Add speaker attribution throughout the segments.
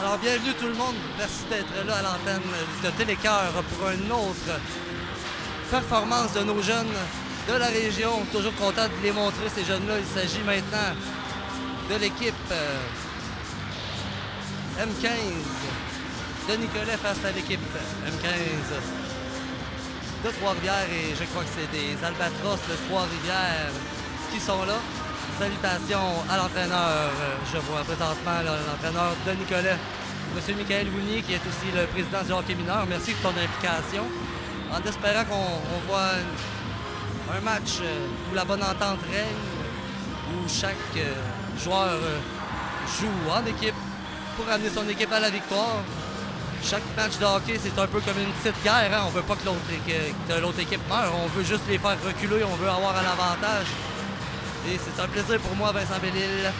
Speaker 1: Alors, bienvenue tout le monde. Merci d'être là à l'antenne de Télécœur pour une autre performance de nos jeunes de la région. Toujours content de les montrer, ces jeunes-là. Il s'agit maintenant de l'équipe M15 de Nicolet face à l'équipe M15 de Trois-Rivières. Et je crois que c'est des Albatros de Trois-Rivières qui sont là. Salutations à l'entraîneur, je vois présentement l'entraîneur de Nicolet, M. Michael Vounier, qui est aussi le président du hockey mineur. Merci de ton implication. En espérant qu'on voit un match où la bonne entente règne, où chaque joueur joue en équipe pour amener son équipe à la victoire. Chaque match de hockey, c'est un peu comme une petite guerre. Hein? On veut pas que l'autre équipe meure, on veut juste les faire reculer, on veut avoir un avantage. Et c'est un plaisir pour moi, Vincent Bellil,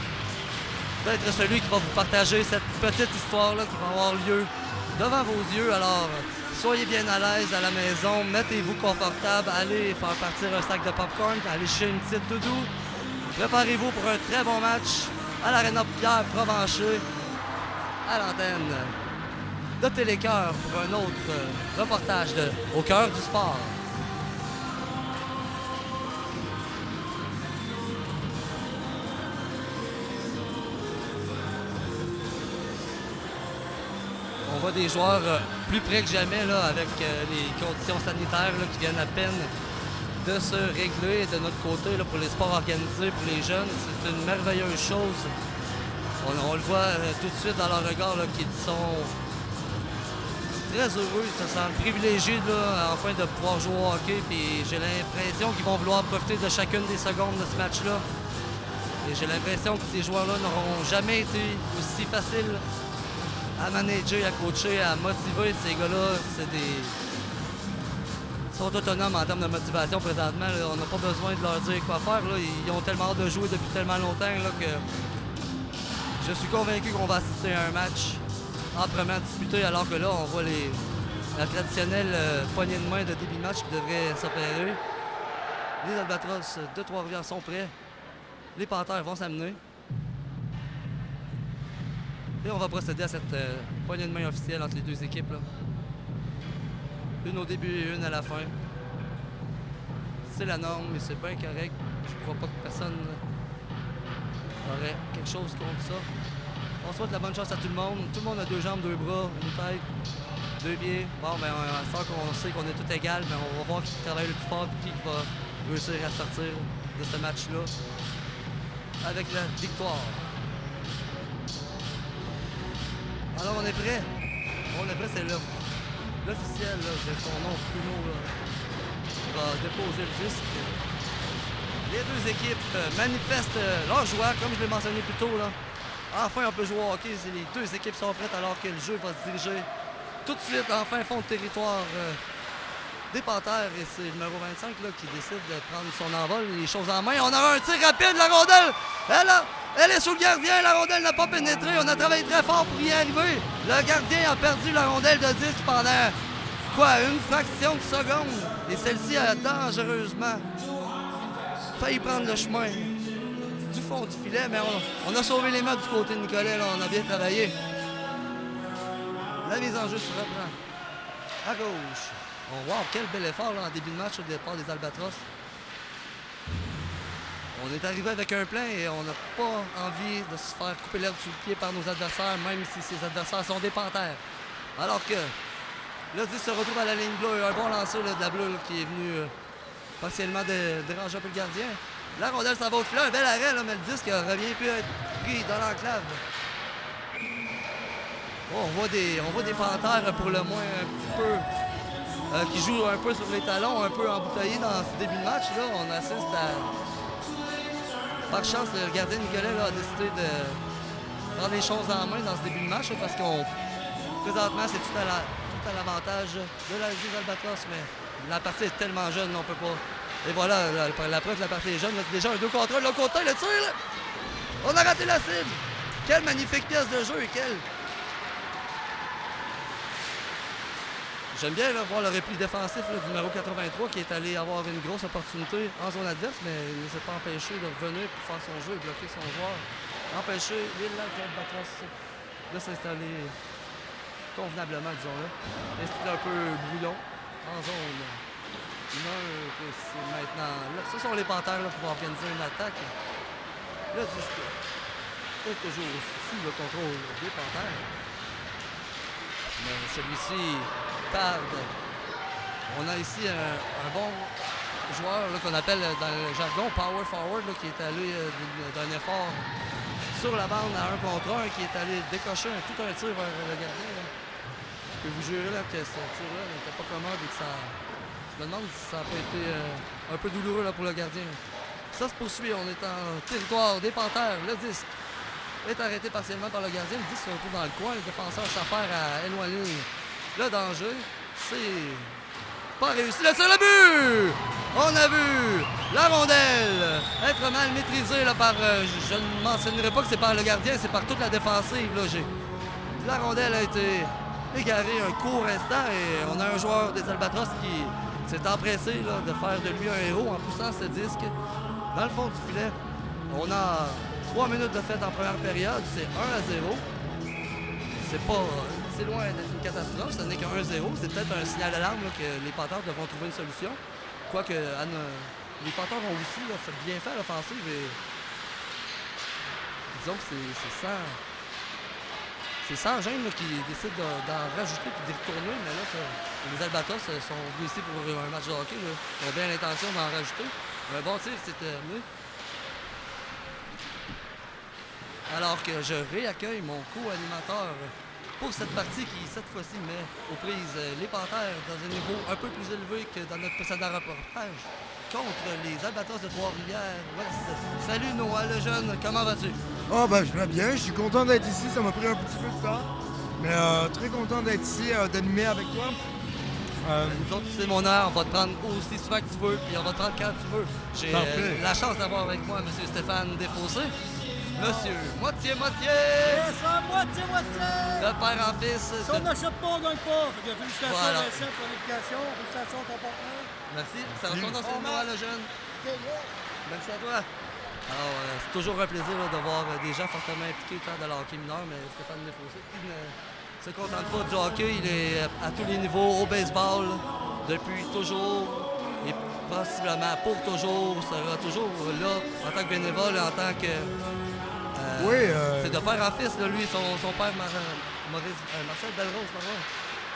Speaker 1: d'être celui qui va vous partager cette petite histoire-là qui va avoir lieu devant vos yeux. Alors, soyez bien à l'aise à la maison, mettez-vous confortable, allez faire partir un sac de popcorn, allez chercher une petite doudou. Préparez-vous pour un très bon match à l'Arena Pierre Provencher, à l'antenne de Télécœur pour un autre reportage de Au cœur du sport. On voit des joueurs plus près que jamais là, avec les conditions sanitaires là, qui viennent à peine de se régler de notre côté là, pour les sports organisés, pour les jeunes. C'est une merveilleuse chose. On le voit tout de suite dans leur regard là, qu'ils sont très heureux, ils se sentent privilégiés là, enfin de pouvoir jouer au hockey. Puis j'ai l'impression qu'ils vont vouloir profiter de chacune des secondes de ce match-là. Et j'ai l'impression que ces joueurs-là n'auront jamais été aussi faciles à manager, à coacher, à motiver. Ces gars-là, ils sont autonomes en termes de motivation présentement. Là. On n'a pas besoin de leur dire quoi faire. Là. Ils ont tellement hâte de jouer depuis tellement longtemps là, que je suis convaincu qu'on va assister à un match âprement disputé, alors que là, on voit la traditionnelle poignée de main de début de match qui devrait s'opérer. Les Albatros de Trois-Rivières sont prêts. Les Panthères vont s'amener. Et on va procéder à cette poignée de main officielle entre les deux équipes. Là. Une au début et une à la fin. C'est la norme, mais c'est bien correct. Je ne crois pas que personne aurait quelque chose contre ça. On souhaite la bonne chance à tout le monde. Tout le monde a deux jambes, deux bras, une tête, deux pieds. Bon, ben, à ce temps qu'on sait qu'on est tout égal, mais on va voir qui travaille le plus fort et qui va réussir à sortir de ce match-là avec la victoire. Alors on est prêt. On est prêt, c'est l'officiel, j'ai son nom, Pruno, qui va déposer le disque. Les deux équipes manifestent leur joie, comme je l'ai mentionné plus tôt. Là. Enfin, on peut jouer au hockey. Les deux équipes sont prêtes alors que le jeu va se diriger tout de suite en fin fond de territoire des Panthères. Et c'est le numéro 25 là, qui décide de prendre son envol, les choses en main. On aura un tir rapide, la rondelle! Elle est sous le gardien, la rondelle n'a pas pénétré. On a travaillé très fort pour y arriver. Le gardien a perdu la rondelle de disque pendant, une fraction de seconde. Et celle-ci a dangereusement failli prendre le chemin du fond du filet, mais on a sauvé les mains du côté de Nicolet. Là, on a bien travaillé. La mise en jeu se reprend. À gauche. Oh, wow, quel bel effort là, en début de match au départ des Albatros. On est arrivé avec un plein et on n'a pas envie de se faire couper l'herbe sous le pied par nos adversaires, même si ces adversaires sont des Panthères. Alors que le 10 se retrouve à la ligne bleue. Un bon lancer là, de la bleue là, qui est venu partiellement déranger un peu le gardien. La rondelle s'en va au filet. Un bel arrêt, là, mais le disque revient plus à être pris dans l'enclave. Oh, on voit des Panthères pour le moins un petit peu qui jouent un peu sur les talons, un peu embouteillés dans ce début de match. Là. On assiste à... Par chance, le gardien Nicolet là, a décidé de prendre les choses en main dans ce début de match là, parce qu'on présentement, c'est tout à l'avantage de la Ligue Albatros, mais la partie est tellement jeune, on peut pas. Et voilà, la preuve que la partie est jeune, c'est déjà un 2 contre 1, le côté, le tir, là. On a raté la cible. Quelle magnifique pièce de jeu et quelle... J'aime bien là, voir le repli défensif là, du numéro 83 qui est allé avoir une grosse opportunité en zone adverse, mais il ne s'est pas empêché de revenir pour faire son jeu et bloquer son joueur. Empêcher l'île Albatros de s'installer convenablement, disons-le. Et c'est un peu brouillon en zone. C'est maintenant. Là, ce sont les Panthères là, qui vont organiser une attaque. Le disque est toujours sous le contrôle des Panthères. Mais celui-ci tarde. On a ici un bon joueur là, qu'on appelle dans le jargon power forward là, qui est allé d'un effort sur la bande à 1 contre 1 qui est allé décocher tout un tir vers le gardien. Là. Je peux vous jurer là, que ce tir-là n'était pas commode et que ça... Je me demande si ça n'a pas été un peu douloureux là, pour le gardien. Ça se poursuit, on est en territoire des Panthères. Le disque est arrêté partiellement par le gardien. Le disque se retrouve dans le coin. Les défenseurs s'affairent à éloigner le danger. C'est pas réussi. Le tir, le but! On a vu la rondelle être mal maîtrisée là, par... je ne mentionnerai pas que c'est par le gardien, c'est par toute la défensive. Là, la rondelle a été égarée un court instant et on a un joueur des Albatros qui s'est empressé là, de faire de lui un héros en poussant ce disque dans le fond du filet. On a 3 minutes de fête en première période, c'est 1-0. C'est loin d'être une catastrophe, ce n'est qu'un 1-0. C'est peut-être un signal d'alarme que les Panthères devront trouver une solution. Quoique les Panthères ont aussi là, fait bien fait à l'offensive et disons que c'est sans gêne là, qui décide d'en rajouter et d'y retourner, mais là, les Albatros sont venus ici pour un match de hockey. Là. Ils ont bien l'intention d'en rajouter. Un bon tir, c'est terminé. Alors que je réaccueille mon co-animateur pour cette partie qui, cette fois-ci, met aux prises les Panthères dans un niveau un peu plus élevé que dans notre précédent reportage contre les Albatros de Trois-Rivières-Ouest. Salut Noah le jeune, comment vas-tu?
Speaker 2: Oh ben je vais bien, je suis content d'être ici, ça m'a pris un petit peu de temps, mais très content d'être ici, d'animer avec toi.
Speaker 1: Nous autres, c'est mon heure, on va te prendre aussi souvent que tu veux, puis on va te prendre quand tu veux. J'ai la chance d'avoir avec moi M. Stéphane Desfossés. Monsieur, moitié-moitié!
Speaker 3: Yes, moitié-moitié!
Speaker 1: De père en fils.
Speaker 3: Si on n'achète pas, on gagne pas. Fait que félicitations
Speaker 1: Voilà.
Speaker 3: à Vincent pour l'éducation, félicitations à ton partenaire.
Speaker 1: Merci. Ça va son nom, c'est Noah le jeune. Merci à toi. Alors, c'est toujours un plaisir là, de voir des gens fortement impliqués tant dans le hockey mineur, mais Stéphane Desfossés, il ne se contente pas du hockey, il est à tous les niveaux, au baseball, depuis toujours, et possiblement pour toujours, sera toujours là en tant que bénévole, en tant que... C'est de père en fils, là, lui, son père, Marcel Belrose, pardon,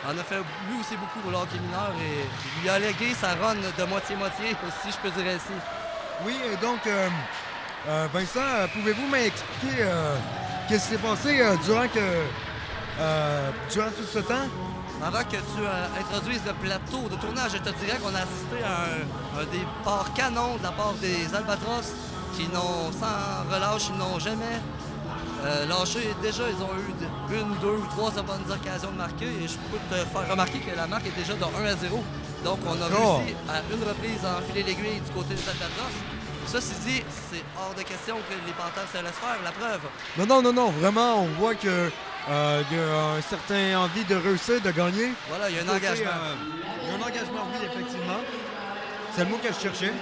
Speaker 1: en a fait lui aussi beaucoup pour le hockey mineur et il lui a légué sa run de moitié-moitié, si je peux dire ainsi.
Speaker 2: Oui, et donc, Vincent, pouvez-vous m'expliquer qu'est-ce qui s'est passé durant tout ce temps?
Speaker 1: Avant que tu introduises le plateau de tournage, je te dirais qu'on a assisté à un départ canon de la part des Albatros qui n'ont, sans relâche, ils n'ont jamais lâché. Déjà, ils ont eu 1, 2 ou 3 bonnes occasions de marquer et je peux te faire remarquer que la marque est déjà de 1-0. Donc, on a réussi à une reprise à enfiler l'aiguille du côté des Albatros. Ceci dit, c'est hors de question que les Panthères se laissent faire, la preuve.
Speaker 2: Non, vraiment, on voit que y a un certain envie de réussir, de gagner.
Speaker 1: Voilà, il y a un engagement.
Speaker 2: Il y a un engagement, oui, effectivement. C'est le mot que je cherchais.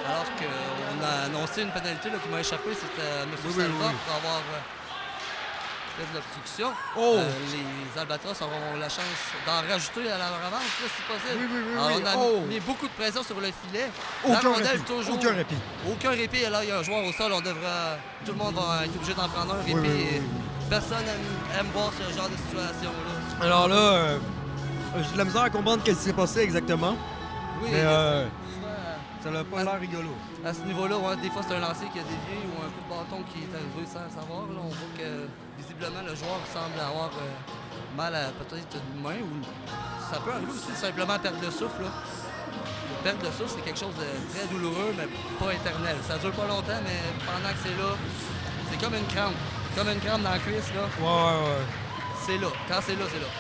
Speaker 1: Alors qu'on a annoncé une pénalité là, qui m'a échappé, c'était M. Salva pour avoir fait de l'obstruction. Les Albatros auront la chance d'en rajouter à leur avance, là, si possible. Alors, on a mis beaucoup de pression sur le filet.
Speaker 2: Aucun répit.
Speaker 1: Aucun répit. Et là, il y a un joueur au sol, tout le monde va être obligé d'en prendre un répit. Personne aime voir ce genre de situation-là.
Speaker 2: Alors là, j'ai de la misère à comprendre ce qui s'est passé exactement.
Speaker 1: Oui,
Speaker 2: mais ça n'a pas l'air rigolo.
Speaker 1: À ce niveau-là, ouais, des fois, c'est un lancer qui a dévié ou un coup de bâton qui est arrivé sans le savoir. Là, on voit que, visiblement, le joueur semble avoir mal à peut-être une main ou ça peut arriver aussi simplement perdre le souffle. Là. Perdre le souffle, c'est quelque chose de très douloureux, mais pas éternel. Ça dure pas longtemps, mais pendant que c'est là, c'est comme une crampe. Comme une crampe dans la cuisse, là.
Speaker 2: Ouais.
Speaker 1: C'est là. Quand c'est là, c'est là.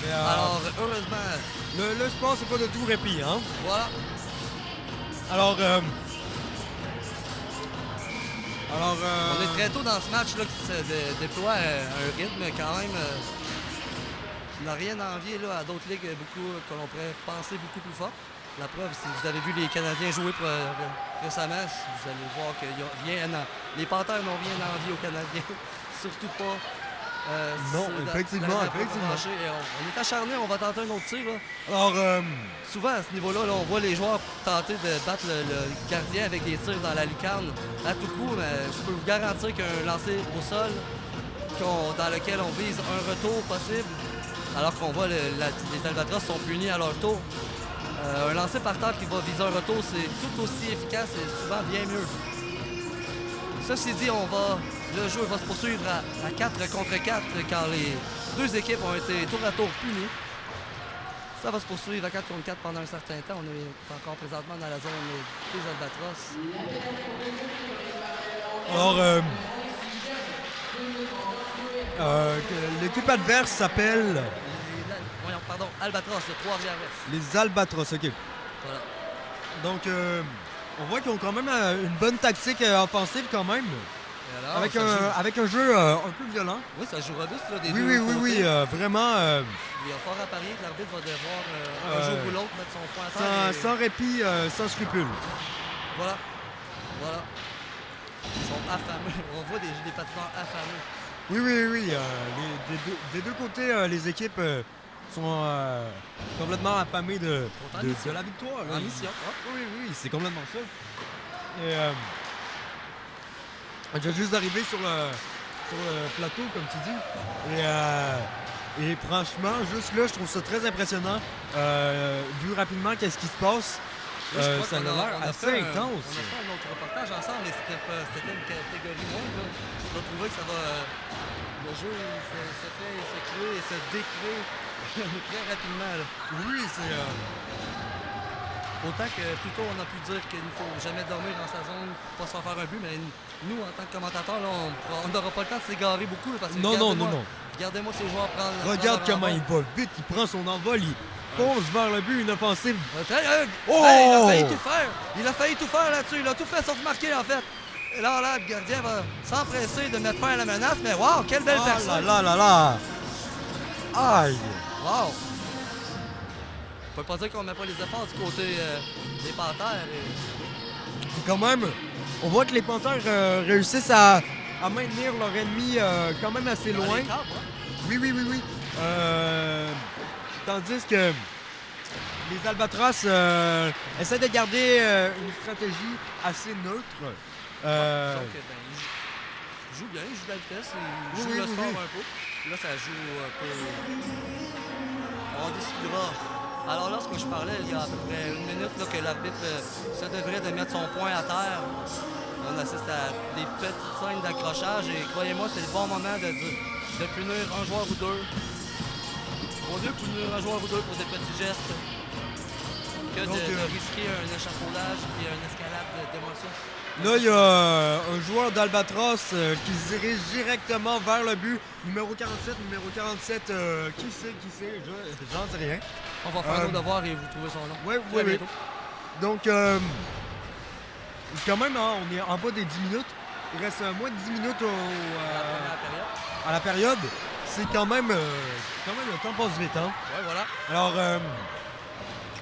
Speaker 2: Mais,
Speaker 1: alors, heureusement...
Speaker 2: Le sport, c'est pas de tout répit, hein?
Speaker 1: Voilà.
Speaker 2: Alors,
Speaker 1: on est très tôt dans ce match là, qui se déploie un rythme quand même qui n'a rien à envier là, à d'autres ligues beaucoup que l'on pourrait penser beaucoup plus fort. La preuve, si vous avez vu les Canadiens jouer récemment, vous allez voir que les Panthères n'ont rien envie aux Canadiens. Surtout pas.
Speaker 2: Non, effectivement.
Speaker 1: On est acharné, on va tenter un autre tir. Là.
Speaker 2: Alors,
Speaker 1: Souvent, à ce niveau-là, là, on voit les joueurs tenter de battre le gardien avec des tirs dans la lucarne à tout coup, mais je peux vous garantir qu'un lancer au sol dans lequel on vise un retour possible, alors qu'on voit les Albatros sont punis à leur tour. Un lancer par terre qui va viser un retour, c'est tout aussi efficace et souvent bien mieux. Ceci dit, le jeu va se poursuivre à 4 contre 4 car les deux équipes ont été tour à tour punies. Ça va se poursuivre à 4 contre 4 pendant un certain temps. On est encore présentement dans la zone des Albatros.
Speaker 2: Alors, l'équipe adverse s'appelle
Speaker 1: Albatros de Trois-Rivières-Est.
Speaker 2: les Albatros, ok.
Speaker 1: Voilà.
Speaker 2: Donc, on voit qu'ils ont quand même une bonne tactique offensive quand même.
Speaker 1: Et alors,
Speaker 2: Avec un jeu un peu violent.
Speaker 1: Oui, ça joue robuste là, des
Speaker 2: Oui,
Speaker 1: deux
Speaker 2: oui, oui,
Speaker 1: côtés.
Speaker 2: oui, vraiment
Speaker 1: Il y a fort à parier que l'arbitre va devoir, un jour ou l'autre, mettre son point à terre.
Speaker 2: sans répit, sans scrupule.
Speaker 1: Voilà. Ils sont affamés. On voit des patineurs affamés.
Speaker 2: Oui, oui, oui. Des deux côtés, les équipes sont complètement affamées de la victoire.
Speaker 1: En mission.
Speaker 2: Oui, oui, c'est complètement ça. Et, on vient juste d'arriver sur le plateau, comme tu dis. Et franchement, juste là, je trouve ça très impressionnant. Vu rapidement qu'est-ce qui se passe,
Speaker 1: Oui, je crois
Speaker 2: ça a
Speaker 1: qu'on
Speaker 2: l'air assez intense.
Speaker 1: On a fait un autre reportage ensemble, mais c'était une catégorie moindre. Je dois trouver que ça va. Le jeu se fait se créer et se décréer très rapidement. Là.
Speaker 2: Oui, c'est...
Speaker 1: Autant que plus tôt on a pu dire qu'il ne faut jamais dormir dans sa zone pour pas se faire un but, mais nous, en tant que commentateurs, là, on n'aura pas le temps de s'égarer beaucoup. Là, parce que
Speaker 2: non.
Speaker 1: Regardez-moi ces joueurs prendre.
Speaker 2: Regarde comment il va vite, il prend son envol, il fonce vers le but, une offensive.
Speaker 1: Oh! Hey, il a failli tout faire! Il a failli tout faire là-dessus. Il a tout fait sauf marquer, en fait. Et là, le gardien va s'empresser de mettre fin à la menace, mais wow, quelle belle personne!
Speaker 2: Là! Aïe!
Speaker 1: Wow! On peut pas dire qu'on met pas les efforts du côté des Panthères.
Speaker 2: Quand même, on voit que les Panthères réussissent à maintenir leur ennemi quand même assez loin. Oui. Tandis que les Albatros essaient de garder une stratégie assez neutre.
Speaker 1: Donc, ils jouent bien, ils jouent de la vitesse, ils jouent le sport un peu. Là, ça joue un peu. On décidera. Alors là, ce que je parlais il y a à peu près une minute, là, que l'arbitre se devrait de mettre son point à terre. On assiste à des petites scènes d'accrochage et croyez-moi, c'est le bon moment de punir un joueur ou deux. Vaut mieux punir un joueur ou deux pour des petits gestes que de risquer un échafaudage et une escalade d'émotion.
Speaker 2: Là, il y a un joueur d'Albatros qui se dirige directement vers le but. Numéro 47, qui c'est? J'en sais rien.
Speaker 1: On va faire nos devoirs et vous trouvez son nom.
Speaker 2: Oui. Donc, quand même, hein, on est en bas des 10 minutes. Il reste moins de 10 minutes à la période. C'est quand même le temps passe vite. Hein?
Speaker 1: Oui, voilà.
Speaker 2: Alors,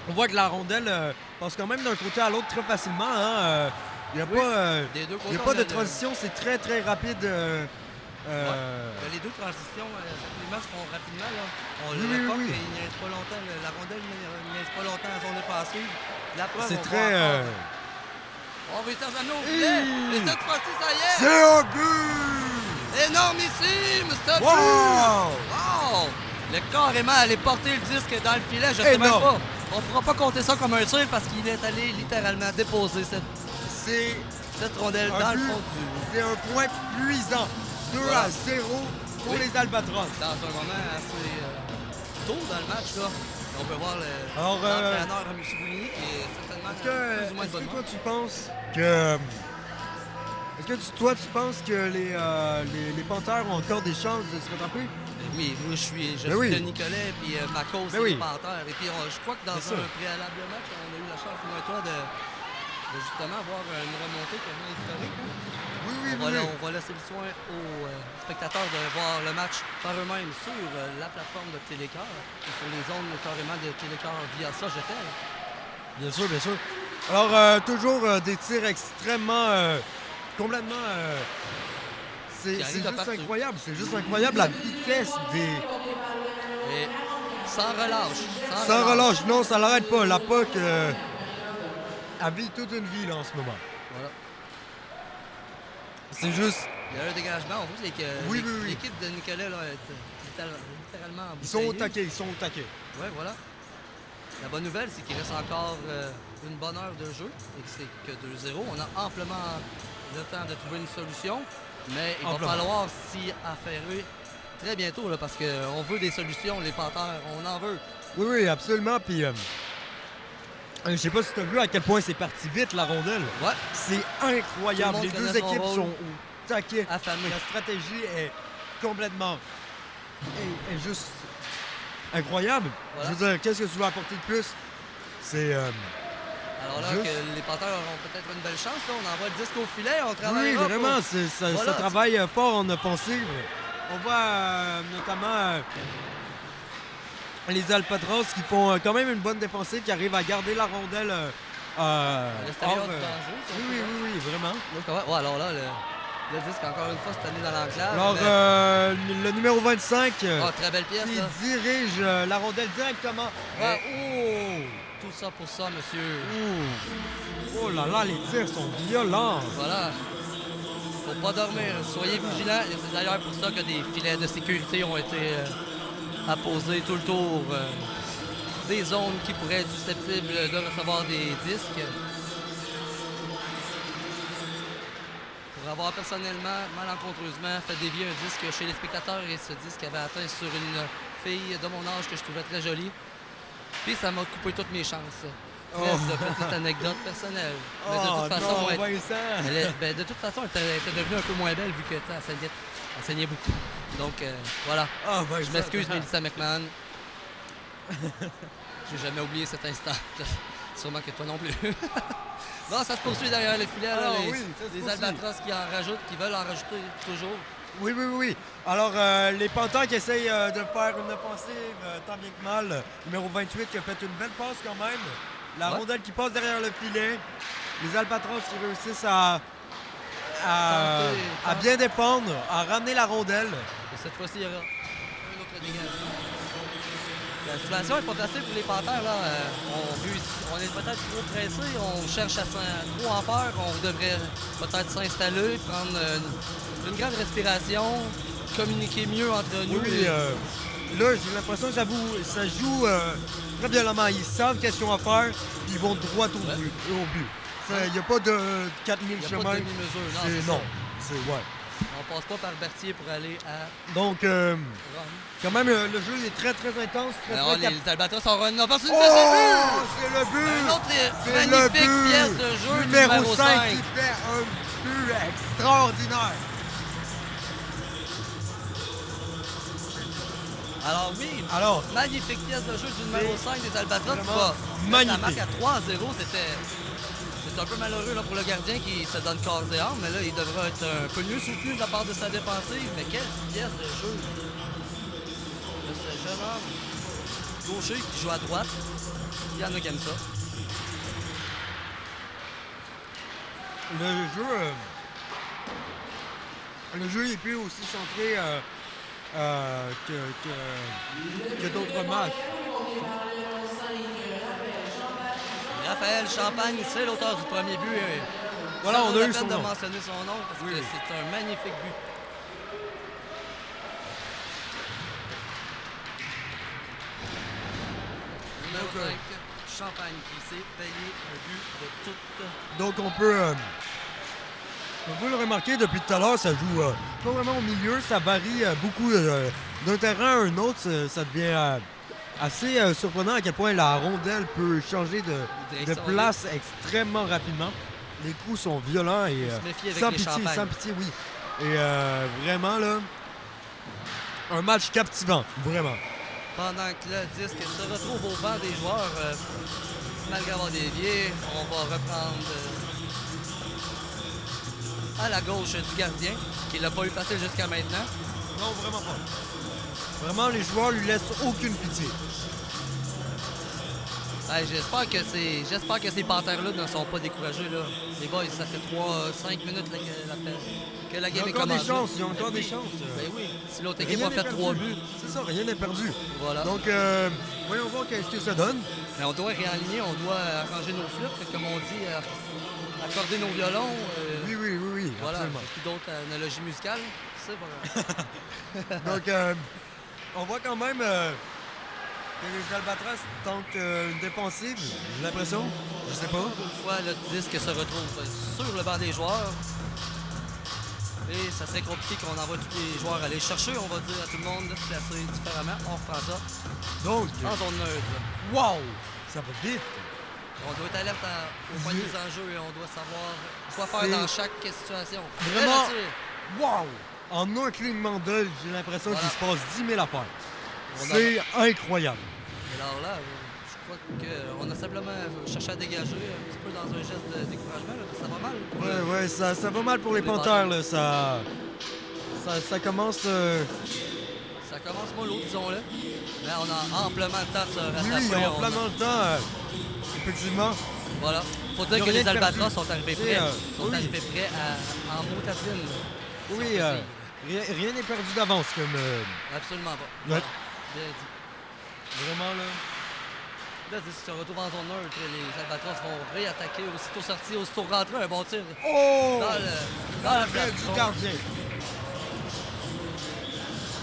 Speaker 2: on voit que la rondelle passe quand même d'un côté à l'autre très facilement. Hein? Il n'y a pas de transition, c'est très très rapide.
Speaker 1: Les deux transitions, les matchs se font rapidement. Là. On le remarque, il n'y a pas longtemps. La rondelle il n'y a pas longtemps à la zone défensive. La preuve,
Speaker 2: c'est très...
Speaker 1: On va essayer d'amener au filet. Et cette fois-ci, ça y est!
Speaker 2: C'est un but!
Speaker 1: Énormissime, ce but!
Speaker 2: Wow!
Speaker 1: Il est carrément allé porter le disque dans le filet, je sais même pas. On ne pourra pas compter ça comme un tir parce qu'il est allé littéralement déposer cette rondelle dans le fond du...
Speaker 2: C'est un point puissant. 2-0 pour les Albatros.
Speaker 1: Dans un moment assez tôt dans le match, là. On peut voir l'entraîneur M. Bougny qui est certainement plus ou moins de bonne
Speaker 2: toi, tu penses que... Est-ce que toi, tu penses que les Panthères ont encore des chances de se rattraper?
Speaker 1: Oui, moi je suis Denis Collet, puis ma cause c'est les Panthères. Et puis je crois que dans un préalable match, on a eu la chance, moi et toi, de justement avoir une remontée quasiment historique. On va laisser le soin aux spectateurs de voir le match par eux-mêmes sur la plateforme de Télécœur et sur les ondes carrément de Télécœur via ça, je t'aime.
Speaker 2: Bien sûr. Alors, toujours des tirs extrêmement... complètement... c'est
Speaker 1: Qui arrive de
Speaker 2: juste
Speaker 1: partout.
Speaker 2: incroyable. C'est juste incroyable la vitesse des...
Speaker 1: Et sans relâche.
Speaker 2: Sans relâche. Non, ça l'arrête pas. La POC, elle vit toute une vie là, en ce moment.
Speaker 1: Voilà.
Speaker 2: C'est juste...
Speaker 1: Il y a un dégagement. On voit que
Speaker 2: Oui.
Speaker 1: l'équipe de Nicolet là, est littéralement
Speaker 2: Ils sont au
Speaker 1: embouteillée.
Speaker 2: taquet.
Speaker 1: Oui, voilà. La bonne nouvelle, c'est qu'il reste encore une bonne heure de jeu et que c'est que 2-0. On a amplement le temps de trouver une solution, mais il va
Speaker 2: Amplement.
Speaker 1: falloir s'y affairer très bientôt là, parce qu'on veut des solutions, les Panthères, on en veut.
Speaker 2: Oui, absolument. Puis, je sais pas si tu as vu à quel point c'est parti vite, la rondelle.
Speaker 1: Ouais,
Speaker 2: C'est incroyable.
Speaker 1: Tout le
Speaker 2: Les
Speaker 1: monde
Speaker 2: deux
Speaker 1: connaît son
Speaker 2: équipes
Speaker 1: rôle.
Speaker 2: sont au taquet.
Speaker 1: affamé.
Speaker 2: La stratégie est complètement... est juste incroyable.
Speaker 1: Voilà.
Speaker 2: Je veux dire, qu'est-ce que tu veux apporter de plus? C'est...
Speaker 1: Alors là,
Speaker 2: Juste-
Speaker 1: que les Panthers auront peut-être une belle chance, là. On envoie le disque au filet, on travaille.
Speaker 2: Oui, vraiment, ça
Speaker 1: Voilà.
Speaker 2: travaille fort en offensive. On voit notamment les Albatros qui font quand même une bonne défensive, qui arrivent à garder la rondelle
Speaker 1: À l'extérieur
Speaker 2: hors,
Speaker 1: du danger. si on peut
Speaker 2: oui,
Speaker 1: dire.
Speaker 2: vraiment.
Speaker 1: Donc, ouais, alors là, le disque, encore une fois, cette année dans l'enclave.
Speaker 2: Alors,
Speaker 1: mais-
Speaker 2: le numéro 25
Speaker 1: Ah, très belle pièce,
Speaker 2: qui
Speaker 1: là.
Speaker 2: dirige la rondelle directement.
Speaker 1: Ouais.
Speaker 2: Oh!
Speaker 1: Tout ça pour ça, monsieur.
Speaker 2: Oh là là, les tirs sont violents.
Speaker 1: Voilà. Faut pas dormir. Soyez vigilants. Et c'est d'ailleurs pour ça que des filets de sécurité ont été apposés tout le tour des zones qui pourraient être susceptibles de recevoir des disques. Pour avoir personnellement, malencontreusement, fait dévier un disque chez les spectateurs et ce disque avait atteint sur une fille de mon âge que je trouvais très jolie. Puis ça m'a coupé toutes mes chances. Bref, petite anecdote personnelle. Mais de toute façon,
Speaker 2: non,
Speaker 1: elle-
Speaker 2: Vincent.
Speaker 1: de toute façon, elle était devenue un peu moins belle vu que tu sais, elle saignait beaucoup. Donc voilà.
Speaker 2: Ah,
Speaker 1: Je m'excuse, Mélissa McMahon. J'ai jamais oublié cet instant. Sûrement que toi non plus. Bon, ça se poursuit derrière les filets. Là,
Speaker 2: Ah,
Speaker 1: les
Speaker 2: oui, ça se
Speaker 1: les
Speaker 2: poursuit.
Speaker 1: Albatros qui en rajoutent, qui veulent en rajouter toujours.
Speaker 2: Oui. Alors, les Panthères qui essayent de faire une offensive tant bien que mal. Numéro 28 qui a fait une belle passe quand même. La
Speaker 1: Ouais.
Speaker 2: rondelle qui passe derrière le filet. Les Albatros qui réussissent à
Speaker 1: Tenter.
Speaker 2: bien défendre, à ramener la rondelle.
Speaker 1: Et cette fois-ci, il y aura un autre dégagement. La situation n'est pas facile pour les Panthères. Là. On est peut-être trop pressé, on cherche à trop en faire. On devrait peut-être s'installer, prendre une grande respiration, communiquer mieux entre nous.
Speaker 2: Oui, là, j'ai l'impression que ça joue très violemment. Ils savent qu'est-ce qu'ils ont à faire, ils vont droit au
Speaker 1: Ouais.
Speaker 2: but. Il n'y a pas de 4000
Speaker 1: Il n'y a
Speaker 2: chemins.
Speaker 1: pas de demi-mesure. Non, c'est
Speaker 2: Non,
Speaker 1: ça.
Speaker 2: c'est ouais.
Speaker 1: On passe pas par Berthier pour aller à
Speaker 2: Donc,
Speaker 1: Rome.
Speaker 2: quand même, le jeu est très, très intense. Très,
Speaker 1: Alors,
Speaker 2: très
Speaker 1: les Albatros auront une opportunité.
Speaker 2: Oh,
Speaker 1: C'est
Speaker 2: c'est le
Speaker 1: but!
Speaker 2: but!
Speaker 1: Un autre
Speaker 2: C'est le
Speaker 1: magnifique
Speaker 2: but!
Speaker 1: pièce de jeu
Speaker 2: Numéro 5
Speaker 1: 5.
Speaker 2: qui fait un but extraordinaire.
Speaker 1: Alors oui,
Speaker 2: Alors,
Speaker 1: magnifique pièce de jeu du numéro 5 des Albatros.
Speaker 2: vraiment
Speaker 1: qui va mettre la
Speaker 2: magnifique.
Speaker 1: marque à 3-0, c'est un peu malheureux là, pour le gardien qui se donne corps et âme, mais là, il devra être un peu mieux soutenu de la part de sa défensive. Mais quelle pièce de jeu de ce jeune homme gaucher qui joue à droite. Il y en a qui aiment ça.
Speaker 2: le jeu est plus aussi centré que d'autres matchs.
Speaker 1: Raphaël Champagne, c'est l'auteur du premier but.
Speaker 2: Voilà,
Speaker 1: Ça
Speaker 2: on
Speaker 1: vaut
Speaker 2: a
Speaker 1: la
Speaker 2: eu
Speaker 1: peine
Speaker 2: son
Speaker 1: de
Speaker 2: nom.
Speaker 1: mentionner son nom parce
Speaker 2: Oui.
Speaker 1: que c'est un magnifique but. Numéro 5, Champagne qui s'est payé un but de toute.
Speaker 2: Donc on peut le remarquer depuis tout à l'heure, ça joue pas vraiment au milieu, ça varie beaucoup d'un terrain à un autre, ça devient assez surprenant à quel point la rondelle peut changer de
Speaker 1: Direction,
Speaker 2: place extrêmement rapidement. Les coups sont violents et
Speaker 1: se méfier avec
Speaker 2: sans
Speaker 1: les
Speaker 2: pitié,
Speaker 1: champagnes.
Speaker 2: sans pitié, oui. Et vraiment là, un match captivant, vraiment.
Speaker 1: Pendant que le disque se retrouve au banc des joueurs, malgré avoir dévié, on va reprendre à la gauche du gardien, qui l'a pas eu facile jusqu'à maintenant.
Speaker 2: Non, vraiment pas. Vraiment, les joueurs lui laissent aucune pitié.
Speaker 1: Hey, j'espère que ces panthères-là ne sont pas découragés. Là. Les boys, ça fait 3-5 minutes là, que la game est commencée.
Speaker 2: Ils ont encore des chances.
Speaker 1: Ben oui, si l'autre équipe
Speaker 2: Rien
Speaker 1: a
Speaker 2: n'est
Speaker 1: fait
Speaker 2: perdu.
Speaker 1: 3 buts.
Speaker 2: C'est ça, rien n'est perdu.
Speaker 1: Voilà.
Speaker 2: Donc, voyons voir qu'est-ce que ça donne.
Speaker 1: Mais on doit réaligner, on doit arranger nos flûtes, comme on dit, accorder nos violons.
Speaker 2: Oui,
Speaker 1: Voilà,
Speaker 2: absolument.
Speaker 1: puis d'autres analogies musicales. C'est voilà.
Speaker 2: Donc, on voit quand même que les Albatros tentent une défensive, j'ai l'impression. Je sais pas.
Speaker 1: Une fois le disque se retrouve sur le banc des joueurs. Et ça serait compliqué qu'on envoie tous les joueurs aller chercher, on va dire à tout le monde de se placer différemment. On reprend ça
Speaker 2: Donc,
Speaker 1: en zone neutre.
Speaker 2: wow! Ça va vite.
Speaker 1: On doit être alerte au point des enjeux et on doit savoir quoi faire dans chaque situation.
Speaker 2: Vraiment,
Speaker 1: Et le tir.
Speaker 2: wow! En un clignement d'œil, j'ai l'impression
Speaker 1: Voilà.
Speaker 2: qu'il se passe 10 000 affaires.
Speaker 1: On
Speaker 2: C'est incroyable.
Speaker 1: Alors là, je crois qu'on a simplement cherché à dégager un petit peu dans un geste de découragement. Là, ça va mal. Pour
Speaker 2: Ouais, ça va mal pour les Panthères. Là. Ça commence...
Speaker 1: Ça commence mollo, disons-le. Mais on a amplement le temps de se rattraper.
Speaker 2: Oui, ils ont
Speaker 1: On
Speaker 2: amplement le temps. Effectivement.
Speaker 1: Voilà. Faut
Speaker 2: Ils
Speaker 1: dire
Speaker 2: ont
Speaker 1: que
Speaker 2: rien
Speaker 1: les Albatros
Speaker 2: perdu.
Speaker 1: sont arrivés
Speaker 2: C'est,
Speaker 1: prêts.
Speaker 2: oui.
Speaker 1: En motadine.
Speaker 2: Oui,
Speaker 1: si on peut dire.
Speaker 2: rien n'est perdu d'avance. Comme
Speaker 1: Absolument pas.
Speaker 2: Ouais.
Speaker 1: Voilà. Bien dit.
Speaker 2: vraiment, là...
Speaker 1: Là, si tu te retrouves en zone neutre, les Albatros vont réattaquer aussitôt sorti, aussitôt rentré, un bon tir
Speaker 2: Oh!
Speaker 1: dans la
Speaker 2: Près
Speaker 1: place.
Speaker 2: du gardien.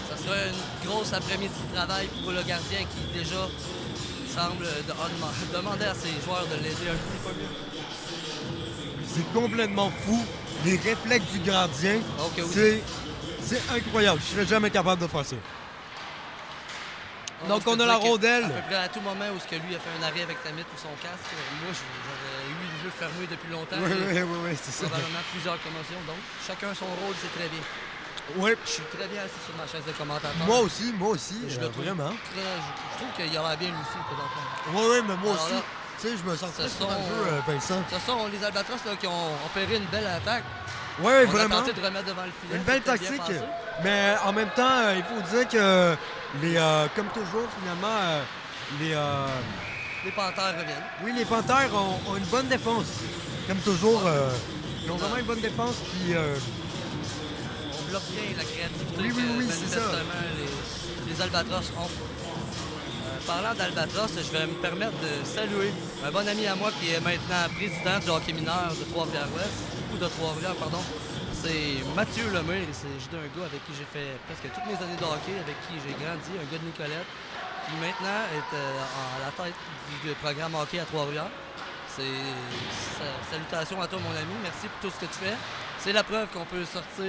Speaker 1: Ça sera une grosse après-midi de travail pour le gardien qui déjà semble demander à ses joueurs de l'aider un petit peu mieux.
Speaker 2: C'est complètement fou. Les réflexes du gardien,
Speaker 1: Ok, oui.
Speaker 2: c'est incroyable. Je serais jamais capable de faire ça. Donc,
Speaker 1: je
Speaker 2: on
Speaker 1: peux
Speaker 2: a la
Speaker 1: dire que
Speaker 2: rondelle.
Speaker 1: À peu près à tout moment où ce que lui a fait un arrêt avec sa mythe ou son casque, moi, j'aurais eu le jeu fermé depuis longtemps.
Speaker 2: Oui, c'est ça.
Speaker 1: Probablement plusieurs commotions. Donc, chacun son rôle, c'est très bien.
Speaker 2: Oui.
Speaker 1: Je suis très bien assis sur ma chaise de commentateur.
Speaker 2: Moi aussi,
Speaker 1: je le trouve
Speaker 2: vraiment.
Speaker 1: je trouve qu'il a l'air bien lui aussi, présentement.
Speaker 2: Oui, mais moi
Speaker 1: Alors
Speaker 2: aussi.
Speaker 1: là,
Speaker 2: Tu sais, je me sens
Speaker 1: ce
Speaker 2: très
Speaker 1: sont-
Speaker 2: courageux, Vincent.
Speaker 1: Ce sont les Albatros là, qui ont opéré une belle attaque.
Speaker 2: Oui,
Speaker 1: On a
Speaker 2: vraiment.
Speaker 1: tenté de remettre devant le filet.
Speaker 2: Une belle
Speaker 1: c'était bien
Speaker 2: tactique.
Speaker 1: passé.
Speaker 2: Mais en même temps, il faut dire que comme toujours, finalement,
Speaker 1: Les Panthères reviennent.
Speaker 2: oui, les Panthères ont une bonne défense. Comme toujours, ils ont vraiment une bonne défense. Puis,
Speaker 1: On bloque bien la créativité
Speaker 2: Oui,
Speaker 1: que
Speaker 2: c'est ça.
Speaker 1: manifestement les Albatros ont. Parlant d'Albatros, je vais me permettre de saluer un bon ami à moi qui est maintenant président du hockey mineur de Trois-Rivières-Ouest, ou de Trois-Rivières, pardon. C'est Mathieu Lemire, c'est juste un gars avec qui j'ai fait presque toutes mes années de hockey, avec qui j'ai grandi, un gars de Nicolette, qui maintenant est à la tête du programme hockey à Trois-Rivières. Salutations à toi, mon ami, merci pour tout ce que tu fais. C'est la preuve qu'on peut sortir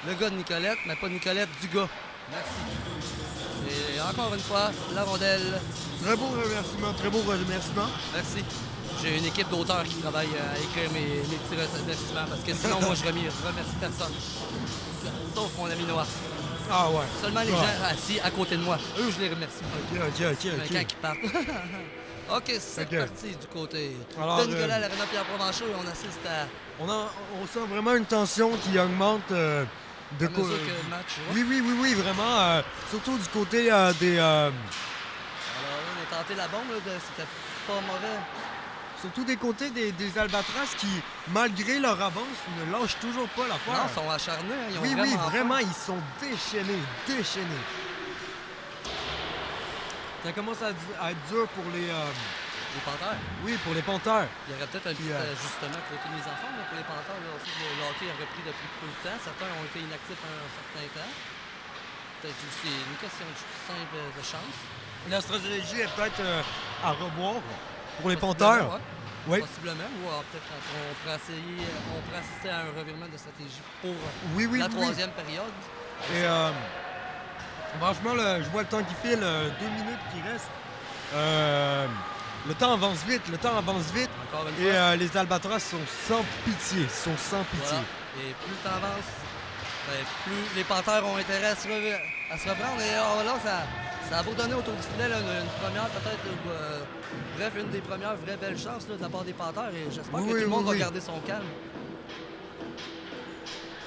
Speaker 1: le gars de Nicolette, mais pas Nicolette, du gars. Merci. Et encore une fois, la rondelle.
Speaker 2: très beau remerciement.
Speaker 1: Merci. J'ai une équipe d'auteurs qui travaille à écrire mes petits remerciements parce que sinon, moi, je remercie personne. Sauf mon ami Noah.
Speaker 2: Ah ouais.
Speaker 1: Seulement les
Speaker 2: Ouais.
Speaker 1: gens assis à côté de moi. Eux, je les remercie.
Speaker 2: OK.
Speaker 1: Mais quand ils partent. OK, c'est
Speaker 2: OK.
Speaker 1: parti du côté
Speaker 2: Alors,
Speaker 1: de Nicolas Larena Pierre Provencher et on assiste à
Speaker 2: On sent vraiment une tension qui augmente de
Speaker 1: à mesure que le match.
Speaker 2: Oui, vraiment. Surtout du côté des...
Speaker 1: Alors là, on a tenté la bombe, là, c'était pas mauvais.
Speaker 2: surtout des côtés des Albatros qui, malgré leur avance, ne lâchent toujours pas la
Speaker 1: Non, ils sont acharnés. Hein, ils ont
Speaker 2: Oui, vraiment,
Speaker 1: faim.
Speaker 2: ils sont déchaînés. Ça commence à être dur pour les...
Speaker 1: Les Panthères.
Speaker 2: oui, pour les Panthères.
Speaker 1: Il y aurait peut-être un petit
Speaker 2: Puis,
Speaker 1: ajustement côté de mes enfants là, pour les Panthères. Là, aussi, le hockey a repris depuis peu de temps. Certains ont été inactifs un certain temps. Peut-être aussi une question simple de chance.
Speaker 2: La stratégie est peut-être à revoir pour les
Speaker 1: Possiblement,
Speaker 2: Panthères.
Speaker 1: ouais.
Speaker 2: Oui.
Speaker 1: Possiblement. Ou peut-être qu'on pourrait assister à un revirement de stratégie pour
Speaker 2: Oui,
Speaker 1: la troisième période.
Speaker 2: Et franchement, je vois le temps qui file, 2 minutes qui restent. Le temps avance vite.
Speaker 1: Encore une
Speaker 2: Et
Speaker 1: fois.
Speaker 2: les Albatros sont sans pitié.
Speaker 1: Voilà. Et plus le temps avance, ben, plus les Panthères ont intérêt à se reprendre. Et là, ça a beau donner autour du filet là, une première, peut-être, bref, une des premières vraies belles chances là, de la part des Panthères. Et j'espère que tout le monde va garder son calme.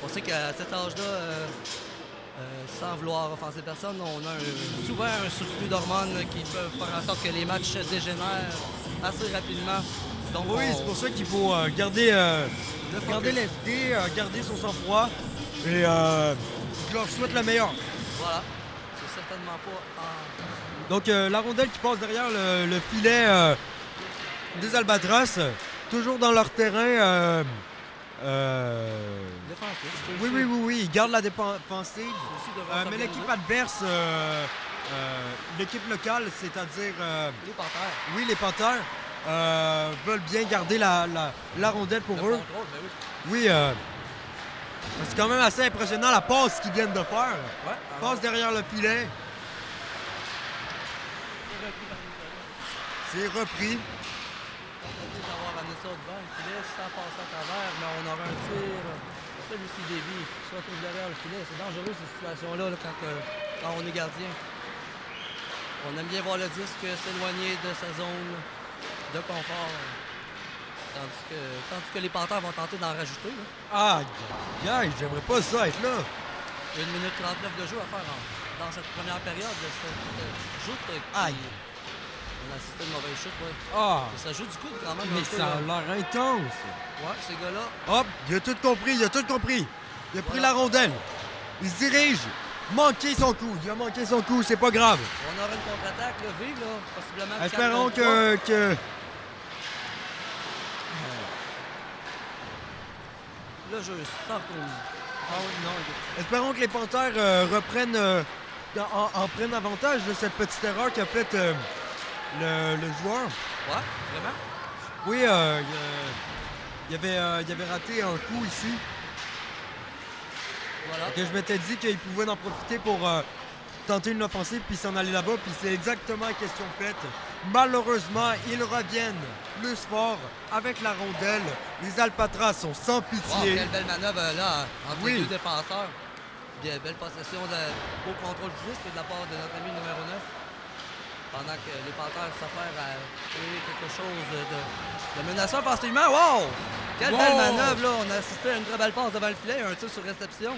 Speaker 1: On sait qu'à cet âge-là, sans vouloir offenser personne, on a souvent un surplus d'hormones qui peuvent faire en sorte que les matchs dégénèrent assez rapidement. Donc,
Speaker 2: Oui, c'est pour ça qu'il faut garder l'esprit, garder son sang-froid. Et je leur souhaite le meilleur.
Speaker 1: Voilà. C'est certainement pas en...
Speaker 2: Donc la rondelle qui passe derrière le filet des Albatros, toujours dans leur terrain.
Speaker 1: défensif.
Speaker 2: Oui, ils gardent la défensive.
Speaker 1: Aussi devrait
Speaker 2: Mais l'équipe
Speaker 1: s'organiser.
Speaker 2: adverse, l'équipe locale, c'est-à-dire
Speaker 1: Les Panthères.
Speaker 2: oui, les Panthères, veulent bien garder la rondelle pour
Speaker 1: Le
Speaker 2: eux.
Speaker 1: contrôle, ben oui.
Speaker 2: Oui, c'est quand même assez impressionnant la passe qu'ils viennent de faire.
Speaker 1: Ouais.
Speaker 2: Passe derrière le filet, c'est repris.
Speaker 1: D'avoir amené ça devant le filet sans passer à travers, mais on aura un tir. Celui-ci dévie, se retrouve derrière le filet. C'est dangereux cette situation-là là, quand on est gardien. On aime bien voir le disque s'éloigner de sa zone de confort. Tandis que les Panthères vont tenter d'en rajouter. Là.
Speaker 2: Aïe, j'aimerais pas ça être là.
Speaker 1: 1 minute 39 de jeu à faire dans cette première période de cette joute.
Speaker 2: Aïe.
Speaker 1: On a assisté à une mauvaise chute, oui. Et ça joue du coup quand même.
Speaker 2: Mais
Speaker 1: un peu,
Speaker 2: ça a
Speaker 1: là.
Speaker 2: l'air intense.
Speaker 1: Ouais, ces gars-là.
Speaker 2: Hop, il a tout compris. Il a pris la rondelle. Il se dirige. Il a manqué son coup, c'est pas grave.
Speaker 1: On aura une contre-attaque, là, vive, là, possiblement.
Speaker 2: Espérons
Speaker 1: 4 contre 3.
Speaker 2: que...
Speaker 1: Le jeu s'en retourne.
Speaker 2: Espérons que les Panthères reprennent, en prennent avantage de cette petite erreur qu'a faite le joueur.
Speaker 1: Ouais, vraiment?
Speaker 2: Oui, il avait raté un coup ici.
Speaker 1: Voilà.
Speaker 2: Que je m'étais dit qu'il pouvait en profiter pour tenter une offensive puis s'en aller là-bas. Puis c'est exactement la question faite. Malheureusement, ils reviennent plus fort avec la rondelle. Les Albatros sont sans
Speaker 1: Wow,
Speaker 2: pitié.
Speaker 1: quelle belle manœuvre là, entre
Speaker 2: Oui.
Speaker 1: les deux défenseurs. Bien, belle possession au contrôle du disque de la part de notre ami numéro 9. Pendant que les Panthères s'affairent à créer quelque chose de menaçant offensivement. Wow! Quelle
Speaker 2: Wow!
Speaker 1: belle manœuvre là! On a assisté à une très belle passe devant le filet, un tir sur réception.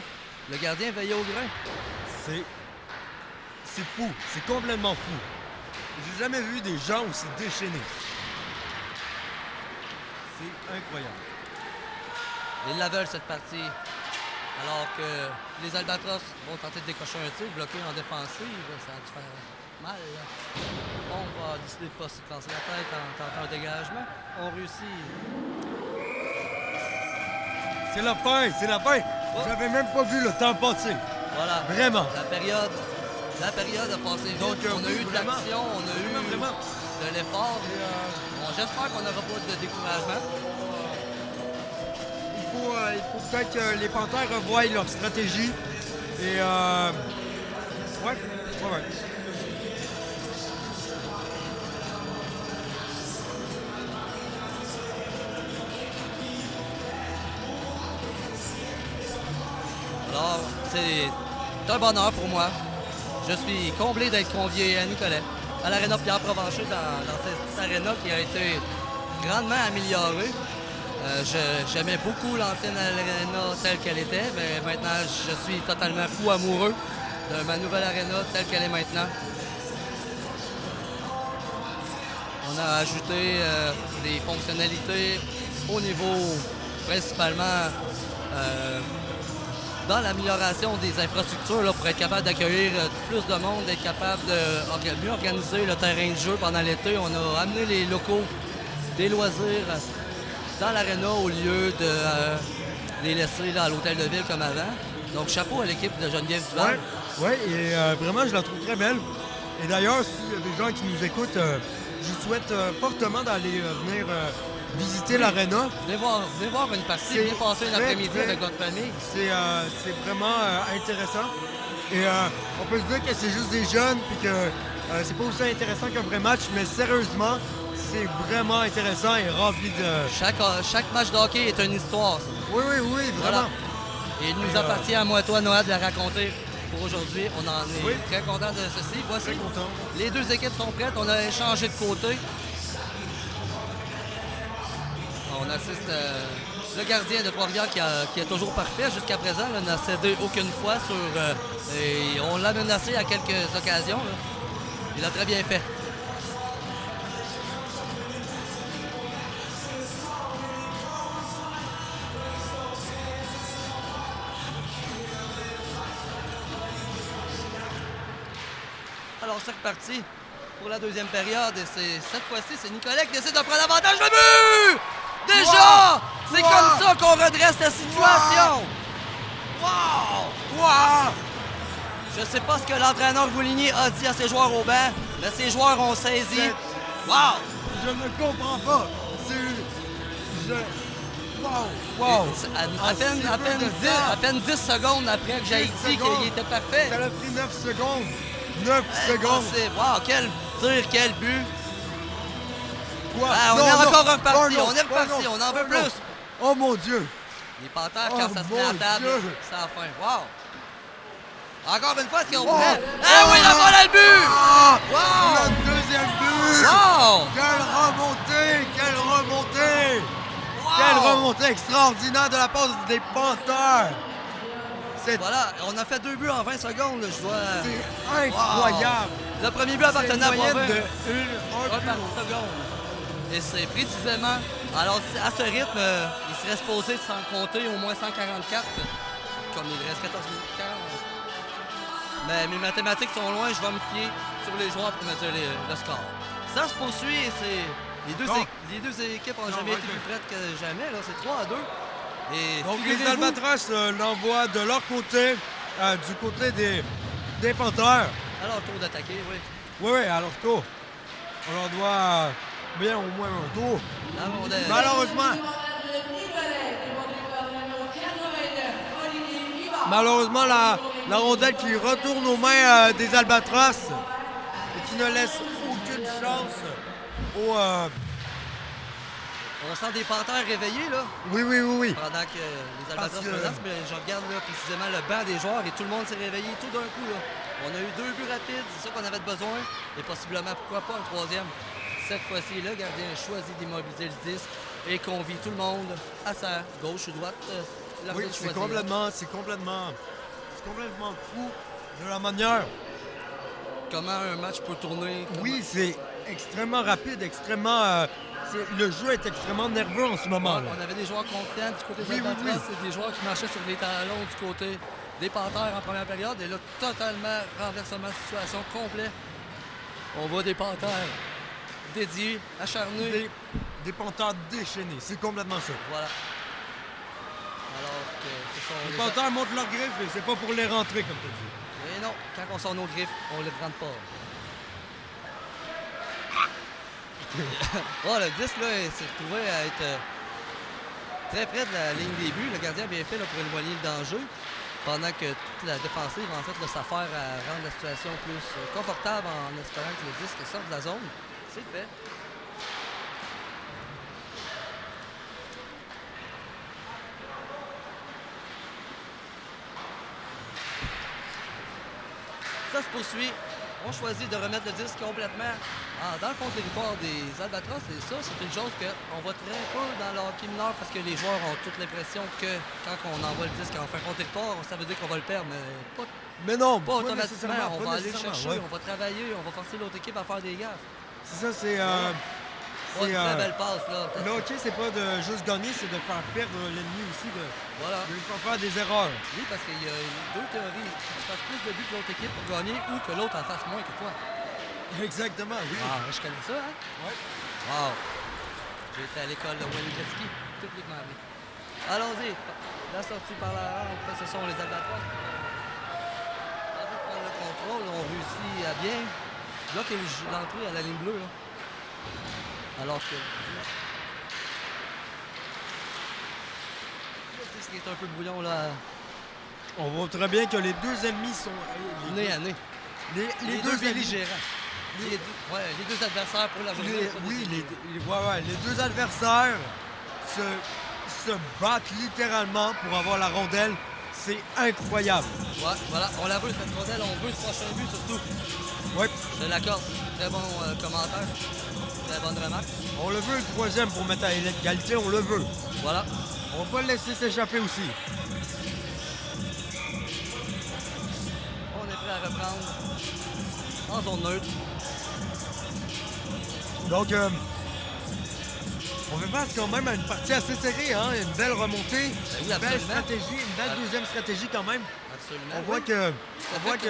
Speaker 1: Le gardien veillait au grain.
Speaker 2: C'est fou. C'est complètement fou. J'ai jamais vu des gens aussi déchaînés. C'est incroyable.
Speaker 1: Ils la veulent cette partie. Alors que les Albatros vont tenter de décocher un tir, bloqué en défensive. Ça a dû faire mal. Là. On va décider de ne pas se casser la tête en tentant un dégagement. On réussit.
Speaker 2: C'est la fin.
Speaker 1: Oh.
Speaker 2: J'avais même pas vu le temps passer.
Speaker 1: Voilà.
Speaker 2: Vraiment.
Speaker 1: La période a passé vite.
Speaker 2: Donc,
Speaker 1: on a
Speaker 2: oui,
Speaker 1: eu de
Speaker 2: vraiment.
Speaker 1: l'action, on a eu
Speaker 2: Vraiment.
Speaker 1: de l'effort. Bon, j'espère qu'on n'aura pas de découragement.
Speaker 2: Il faut peut-être que les Panthères revoient leur stratégie. Et ouais.
Speaker 1: Alors, c'est un bonheur pour moi. Je suis comblé d'être convié à Nicolet, à l'aréna Pierre Provencher, dans cette aréna qui a été grandement améliorée. J'aimais beaucoup l'ancienne aréna telle qu'elle était, mais maintenant je suis totalement fou amoureux de ma nouvelle aréna telle qu'elle est maintenant. On a ajouté des fonctionnalités au niveau principalement dans l'amélioration des infrastructures là, pour être capable d'accueillir plus de monde, être capable de mieux organiser le terrain de jeu pendant l'été. On a amené les locaux des loisirs dans l'aréna au lieu de les laisser là, à l'hôtel de ville comme avant. Donc chapeau à l'équipe de Geneviève Duval.
Speaker 2: Oui, et vraiment, je la trouve très belle. Et d'ailleurs, s'il y a des gens qui nous écoutent, je vous souhaite fortement d'aller venir visiter l'aréna.
Speaker 1: Venez voir une partie,
Speaker 2: C'est
Speaker 1: venez passer une
Speaker 2: très,
Speaker 1: après-midi
Speaker 2: très-
Speaker 1: avec votre famille.
Speaker 2: C'est vraiment intéressant. Et on peut se dire que c'est juste des jeunes puis que c'est pas aussi intéressant qu'un vrai match, mais sérieusement, c'est vraiment intéressant et rempli de...
Speaker 1: Chaque match de hockey est une histoire.
Speaker 2: Oui, vraiment.
Speaker 1: Voilà. Et il nous
Speaker 2: Et,
Speaker 1: appartient à moi, toi, Noah, de la raconter pour aujourd'hui. On en est
Speaker 2: Oui.
Speaker 1: très content de ceci. Voici,
Speaker 2: Très content.
Speaker 1: les deux équipes sont prêtes. On a échangé de côté. On assiste le gardien de Trois-Rivières qui est toujours parfait jusqu'à présent. Là, n'a cédé aucune fois et on l'a menacé à quelques occasions. Là. Il a très bien fait. Alors c'est reparti pour la deuxième période et cette fois-ci c'est Nicolet qui décide de prendre l'avantage. Le but! Déjà! C'est comme ça qu'on redresse la situation! Wow!
Speaker 2: Wow!
Speaker 1: Je sais pas ce que l'entraîneur Bouligny a dit à ses joueurs au banc, mais ses joueurs ont saisi. Wow!
Speaker 2: Je ne comprends pas. Wow! Wow!
Speaker 1: À peine 10 secondes après que j'ai dit qu'il était parfait.
Speaker 2: Ça a pris 9 secondes. 9 secondes.
Speaker 1: Wow, quel tir, quel but.
Speaker 2: Quoi?
Speaker 1: Ah, on est encore reparti, on est reparti, on en veut plus.
Speaker 2: Oh mon Dieu!
Speaker 1: Les Panthères, quand ça se met à table, c'est la fin. Wow! Encore une fois, est-ce qu'on prend?
Speaker 2: Oh!
Speaker 1: Ah oui, la balle à le but!
Speaker 2: Ah!
Speaker 1: Wow!
Speaker 2: Le deuxième but!
Speaker 1: Wow!
Speaker 2: Quelle remontée! Quelle remontée!
Speaker 1: Wow!
Speaker 2: Quelle remontée extraordinaire de la part des Panthères!
Speaker 1: Voilà, on a fait 2 buts en 20 secondes, je dois...
Speaker 2: C'est incroyable!
Speaker 1: Wow. Le premier but appartenait à Boivin.
Speaker 2: de 1
Speaker 1: par seconde. Et c'est précisément... Alors, à ce rythme, il serait supposé de s'en compter au moins 144, comme il reste 14 minutes 40. Mais mes mathématiques sont loin, je vais me fier sur les joueurs pour me dire le score. Ça se poursuit et les deux équipes n'ont jamais été plus prêtes que jamais. Là, c'est 3-2. Et
Speaker 2: donc les Albatros l'envoient de leur côté, du côté des Panthères.
Speaker 1: Alors, tour d'attaquer, oui.
Speaker 2: Oui, à leur tour. On leur doit bien au moins un tour. Malheureusement, la rondelle qui retourne aux mains des Albatros et qui ne laisse aucune chance aux...
Speaker 1: On sent des Panthères réveillés, là.
Speaker 2: Oui.
Speaker 1: Pendant que les Albatros menacent, mais je regarde là, précisément le banc des joueurs et tout le monde s'est réveillé tout d'un coup, là. On a eu 2 buts rapides, c'est ça qu'on avait besoin, et possiblement, pourquoi pas, un troisième. Cette fois-ci, le gardien choisit d'immobiliser le disque et convie tout le monde à sa gauche ou droite.
Speaker 2: Oui, c'est complètement fou de la manière.
Speaker 1: Comment un match peut tourner.
Speaker 2: Oui, c'est extrêmement rapide, extrêmement... le jeu est extrêmement nerveux en ce moment.
Speaker 1: On avait des joueurs confiants du côté des Albatros et des joueurs qui marchaient sur les talons du côté des Panthères en première période. Et là, totalement renversement de situation complet. On voit des Panthères dédiés, acharnés.
Speaker 2: Des Panthères déchaînés, c'est complètement ça.
Speaker 1: Voilà. Alors que ce sont
Speaker 2: les Panthères montent leurs griffes et c'est pas pour les rentrer, comme tu dis.
Speaker 1: Mais non, quand on sort nos griffes, on les rentre pas. Oh, le disque, là, il s'est retrouvé à être très près de la ligne des buts. Le gardien a bien fait là, pour éloigner le danger. Pendant que toute la défensive, en fait, s'affaire à rendre la situation plus confortable en espérant que le disque sorte de la zone. C'est fait. Ça se poursuit. On choisit de remettre le disque complètement dans le fond territoire des Albatros. Et ça, c'est une chose qu'on voit très peu dans le hockey mineur parce que les joueurs ont toute l'impression que quand on envoie le disque en fin de territoire, ça veut dire qu'on va le perdre, mais pas automatiquement. On va aller le chercher, on va travailler, on va forcer l'autre équipe à faire des gaffes.
Speaker 2: C'est ça, c'est...
Speaker 1: une très belle passe, là.
Speaker 2: Le hockey, c'est pas de juste gagner, c'est de faire perdre l'ennemi aussi, de lui faire des erreurs.
Speaker 1: Oui, parce qu'il y a deux théories. Que tu fasses plus de buts que l'autre équipe pour gagner ou que l'autre en fasse moins que toi.
Speaker 2: Exactement, oui.
Speaker 1: Ah, je connais ça, hein?
Speaker 2: Oui.
Speaker 1: Wow. J'ai été à l'école de Wayne-Gretzky, techniquement. Allons-y. La sortie par la rampe, ce sont les Albatros. Tenter de prendre le contrôle, on réussit à bien bloquer l'entrée à la ligne bleue, là. Alors que... Ce qui est un peu brouillon, là.
Speaker 2: On voit très bien que les deux ennemis sont...
Speaker 1: Nez à nez.
Speaker 2: Les deux belligérants.
Speaker 1: Les deux adversaires pour la journée.
Speaker 2: Les deux adversaires se battent littéralement pour avoir la rondelle. C'est incroyable.
Speaker 1: Ouais, voilà, on la veut cette rondelle, on veut ce prochain but surtout.
Speaker 2: Oui.
Speaker 1: Je l'accorde. Très bon commentaire. Très bonne remarque.
Speaker 2: On le veut le troisième pour mettre à égalité, on le veut.
Speaker 1: Voilà.
Speaker 2: On va pas le laisser s'échapper aussi.
Speaker 1: On est prêt à reprendre en zone neutre.
Speaker 2: Donc, on fait face quand même à une partie assez serrée, hein? Une belle remontée,
Speaker 1: oui,
Speaker 2: une belle
Speaker 1: absolument.
Speaker 2: stratégie, une belle deuxième stratégie quand même.
Speaker 1: Absolument.
Speaker 2: On voit que,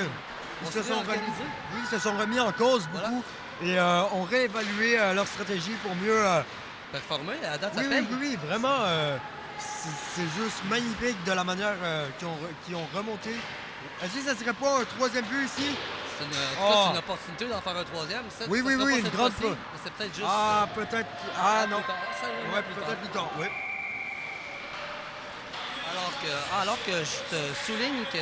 Speaker 1: On
Speaker 2: ils
Speaker 1: s'est
Speaker 2: se sont remis,
Speaker 1: réorganisé.
Speaker 2: oui, ils se sont remis en cause
Speaker 1: Voilà.
Speaker 2: beaucoup et ont réévalué leur stratégie pour mieux.
Speaker 1: Performer, à date, ça
Speaker 2: Oui,
Speaker 1: paye.
Speaker 2: oui, vraiment, c'est juste magnifique de la manière qu'ils ont remonté. Est-ce que ça serait pas un troisième but ici?
Speaker 1: C'est une opportunité d'en faire un troisième.
Speaker 2: Oui, oui, oui, une grande fois.
Speaker 1: C'est peut-être juste.
Speaker 2: Ah, peut-être. Ah, non.
Speaker 1: plus tard. Ça viendra
Speaker 2: Ouais,
Speaker 1: plus
Speaker 2: peut-être
Speaker 1: tard.
Speaker 2: plus tard, oui.
Speaker 1: Alors que je te souligne que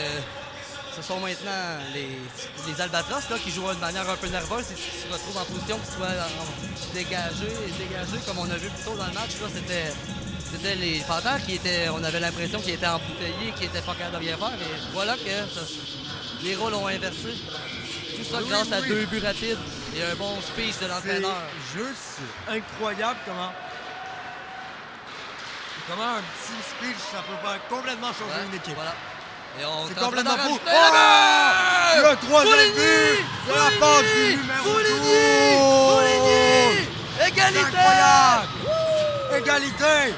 Speaker 1: ce sont maintenant les Albatros là, qui jouent de manière un peu nerveuse et qui se retrouvent en position qui soient dégagés, comme on a vu plus tôt dans le match. Là, c'était les Panthères qui étaient, on avait l'impression qu'ils étaient embouteillés, qu'ils n'étaient pas capables de rien faire. Et voilà que les rôles ont inversé. Tout ça
Speaker 2: Oui,
Speaker 1: grâce à
Speaker 2: oui.
Speaker 1: 2 buts rapides et un bon speech de
Speaker 2: C'est
Speaker 1: l'entraîneur.
Speaker 2: juste incroyable comment un petit speech, ça peut faire complètement changer
Speaker 1: Ouais,
Speaker 2: une équipe.
Speaker 1: Voilà. Et on
Speaker 2: C'est
Speaker 1: est en train
Speaker 2: complètement fou.
Speaker 1: d'en rajouter
Speaker 2: Le troisième
Speaker 1: Bouligny!
Speaker 2: but de la part du numéro
Speaker 1: Bouligny!
Speaker 2: 12.
Speaker 1: Bouligny!
Speaker 2: C'est
Speaker 1: Égalité!
Speaker 2: incroyable! Égalité!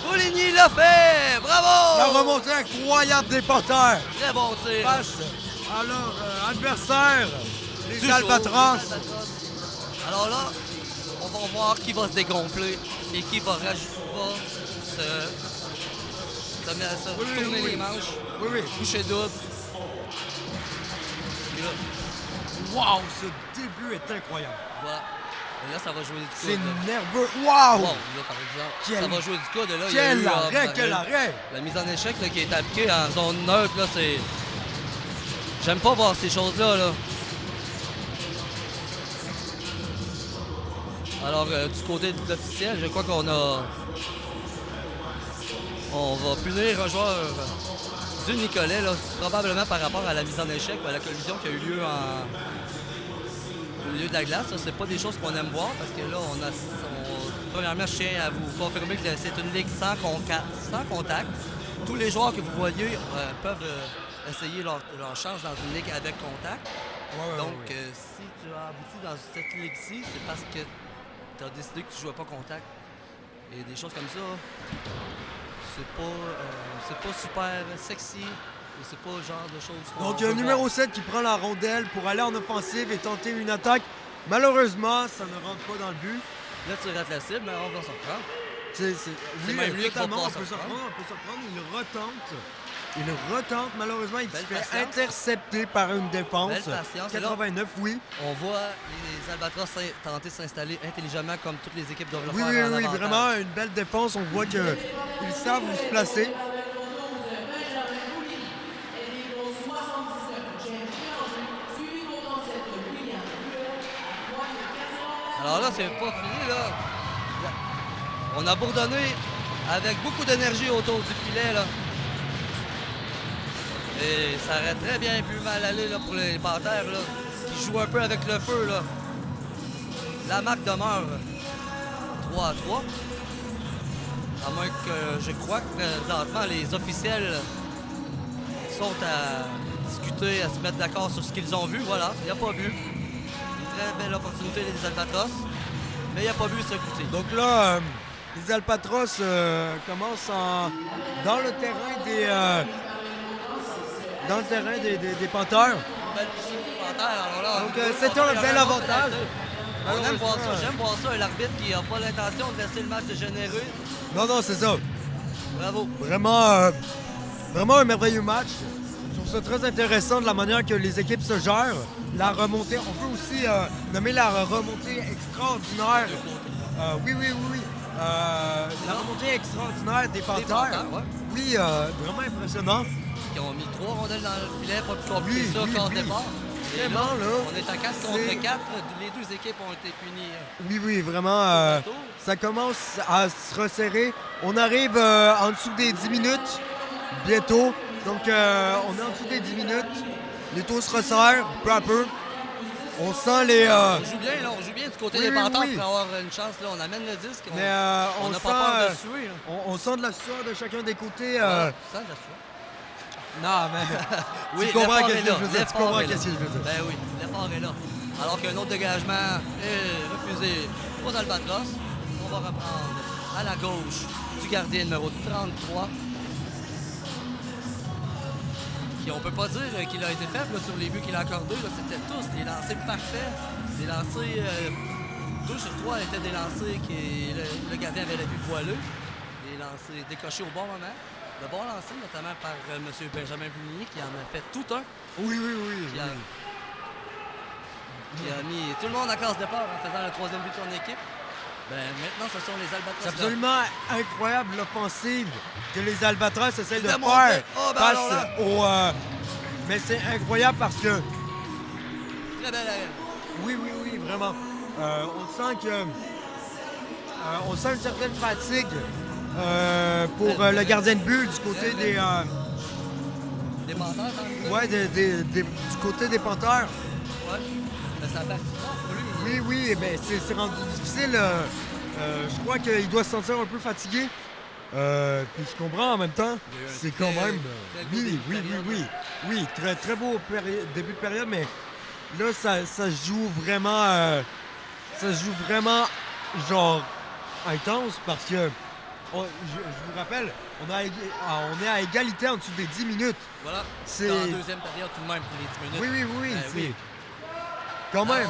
Speaker 1: Bouligny l'a fait! Bravo!
Speaker 2: La remontée incroyable des Panthères
Speaker 1: Très bon tir.
Speaker 2: face à leur adversaire, les
Speaker 1: Du
Speaker 2: Albatros.
Speaker 1: jour, les Albatros. Alors là, on va voir qui va se dégonfler et qui va se tourner
Speaker 2: oui.
Speaker 1: les manches,
Speaker 2: Oui, oui.
Speaker 1: coucher double. Et là,
Speaker 2: Wow, ce début est incroyable.
Speaker 1: voilà. Et là, ça va jouer du coude.
Speaker 2: C'est
Speaker 1: là.
Speaker 2: nerveux. Wow!
Speaker 1: Wow, là, par exemple,
Speaker 2: Quel-
Speaker 1: ça va jouer du coude. Et là, il y a eu,
Speaker 2: Quel arrêt, quel
Speaker 1: la-
Speaker 2: arrêt!
Speaker 1: La mise en échec là, qui est appliquée en zone neutre, là, c'est... J'aime pas voir ces choses-là, là. Alors, du côté de l'officiel, je crois qu'on a... On va punir un joueur du Nicolet, là, probablement par rapport à la mise en échec ou à la collision qui a eu lieu au milieu de la glace. Ça, c'est pas des choses qu'on aime voir parce que là, premièrement, je tiens à vous confirmer que c'est une ligue sans contact. Tous les joueurs que vous voyez peuvent essayer leur chance dans une ligue avec contact.
Speaker 2: Ouais,
Speaker 1: Donc,
Speaker 2: ouais.
Speaker 1: si tu as abouti dans cette ligue-ci, c'est parce que tu as décidé que tu ne jouais pas contact. Et des choses comme ça, c'est pas super sexy. Et c'est pas le genre de choses qu'on
Speaker 2: Donc,
Speaker 1: veut
Speaker 2: numéro
Speaker 1: voir.
Speaker 2: 7 qui prend la rondelle pour aller en offensive et tenter une attaque. Malheureusement, ça ne rentre pas dans le but.
Speaker 1: Là, tu rates la cible, mais on va s'en prendre.
Speaker 2: Oui,
Speaker 1: même lui qui va
Speaker 2: totalement,
Speaker 1: pouvoir
Speaker 2: on peut
Speaker 1: s'en
Speaker 2: se
Speaker 1: prendre.
Speaker 2: reprendre, on peut se reprendre. Il retente. Malheureusement, il se
Speaker 1: Belle
Speaker 2: fait
Speaker 1: patience.
Speaker 2: intercepter par une défense.
Speaker 1: Belle patience. Et là,
Speaker 2: 89, oui.
Speaker 1: on voit les Albatros tenter de s'installer intelligemment comme toutes les équipes doivent le
Speaker 2: Oui,
Speaker 1: faire
Speaker 2: oui,
Speaker 1: en
Speaker 2: oui,
Speaker 1: avantage.
Speaker 2: vraiment une belle défense. On voit qu'ils savent où se placer.
Speaker 1: Alors là, c'est pas fini, là. On a bourdonné avec beaucoup d'énergie autour du filet, là. Et ça aurait très bien pu mal aller là, pour les Panthères, là, qui jouent un peu avec le feu, là. La marque demeure 3-3. À moins que je crois que présentement, les officiels sont à discuter, à se mettre d'accord sur ce qu'ils ont vu. Voilà, il n'y a pas vu. Une très belle opportunité des Albatros, mais il n'y a pas vu ce coup-ci.
Speaker 2: Donc là, les Albatros commencent dans le terrain des Panthères.
Speaker 1: Belle piscine des Panthères, alors là,
Speaker 2: Donc, c'est un bel avantage.
Speaker 1: On aime voir ça,
Speaker 2: Malheureusement,
Speaker 1: j'aime voir ça, l'arbitre qui n'a pas l'intention de laisser le match dégénérer.
Speaker 2: Non, c'est ça.
Speaker 1: Bravo.
Speaker 2: Vraiment un merveilleux match. Je trouve ça très intéressant de la manière que les équipes se gèrent. La remontée, on peut aussi nommer la remontée extraordinaire. Oui. La remontée extraordinaire des Panthères.
Speaker 1: Panthères, ouais.
Speaker 2: Oui, vraiment impressionnant.
Speaker 1: Ils ont mis 3 rondelles dans le filet, pas plus compliqué
Speaker 2: Oui,
Speaker 1: ça
Speaker 2: oui,
Speaker 1: qu'en
Speaker 2: oui.
Speaker 1: départ. Et
Speaker 2: Vraiment, là,
Speaker 1: on est à 4
Speaker 2: c'est-
Speaker 1: contre 4. Les deux équipes ont été punies.
Speaker 2: Oui, vraiment, ça commence à se resserrer. On arrive en dessous des 10 minutes, bientôt. Donc, on est en dessous des 10 minutes. Les taux se resserrent peu à peu. On sent les...
Speaker 1: On joue bien, là, on joue bien du côté
Speaker 2: Oui,
Speaker 1: des
Speaker 2: oui,
Speaker 1: Panthères
Speaker 2: oui.
Speaker 1: pour avoir une chance. Là. On amène le disque,
Speaker 2: Mais
Speaker 1: on
Speaker 2: on
Speaker 1: n'a
Speaker 2: sent,
Speaker 1: pas peur de suer. Là.
Speaker 2: on sent de la sueur de chacun des côtés.
Speaker 1: Voilà, ça, la sueur.
Speaker 2: Non, mais
Speaker 1: Oui,
Speaker 2: tu comprends
Speaker 1: l'effort
Speaker 2: qu'est-ce
Speaker 1: est
Speaker 2: que
Speaker 1: là.
Speaker 2: je veux dire. Tu
Speaker 1: L'effort
Speaker 2: comprends
Speaker 1: est là.
Speaker 2: qu'est-ce que je veux dire.
Speaker 1: Ben oui, l'effort est là. Alors qu'un autre dégagement est refusé aux Albatros. On va reprendre à la gauche du gardien numéro 33. Qui, on peut pas dire qu'il a été faible là, sur les buts qu'il a accordés. Là. C'était tous des lancers parfaits. Des lancers... 2 sur 3 étaient des lancers que le gardien avait la vue voilée. Des lancers décochés au bon moment. De bons lancers, notamment par M. Benjamin Blunier, qui en a fait tout un.
Speaker 2: Oui, oui, oui.
Speaker 1: Qui a mis tout le monde à classe départ en faisant le 3e but de son équipe. Ben, maintenant, ce sont les Albatros.
Speaker 2: C'est absolument incroyable l'offensive que les Albatros essaient de
Speaker 1: monter.
Speaker 2: faire
Speaker 1: Oh, ben
Speaker 2: face
Speaker 1: alors là.
Speaker 2: au... mais c'est incroyable parce que...
Speaker 1: Très belle arène.
Speaker 2: Oui, oui, oui, vraiment. On sent que... on sent une certaine fatigue pour le gardien de but du côté des...
Speaker 1: Des Panthères, dans le
Speaker 2: ouais, du côté des Panthères.
Speaker 1: Ouais. Ben, ça a parti fort pour lui.
Speaker 2: Oui, oui, mais c'est rendu difficile. Je crois qu'il doit se sentir un peu fatigué. Puis je comprends en même temps.
Speaker 1: Il y a eu un
Speaker 2: C'est quand
Speaker 1: très-
Speaker 2: même...
Speaker 1: très beau
Speaker 2: oui,
Speaker 1: début de
Speaker 2: oui, oui,
Speaker 1: période.
Speaker 2: oui. Oui, très, très beau début de période, mais là, ça se joue vraiment... ça se joue vraiment, genre, intense parce que... je vous rappelle, on est à égalité en dessous des 10 minutes.
Speaker 1: Voilà.
Speaker 2: C'est-
Speaker 1: Dans la deuxième période, tout de même, pour les 10 minutes.
Speaker 2: Oui, oui, oui,
Speaker 1: Ben
Speaker 2: c'est...
Speaker 1: oui.
Speaker 2: Quand même.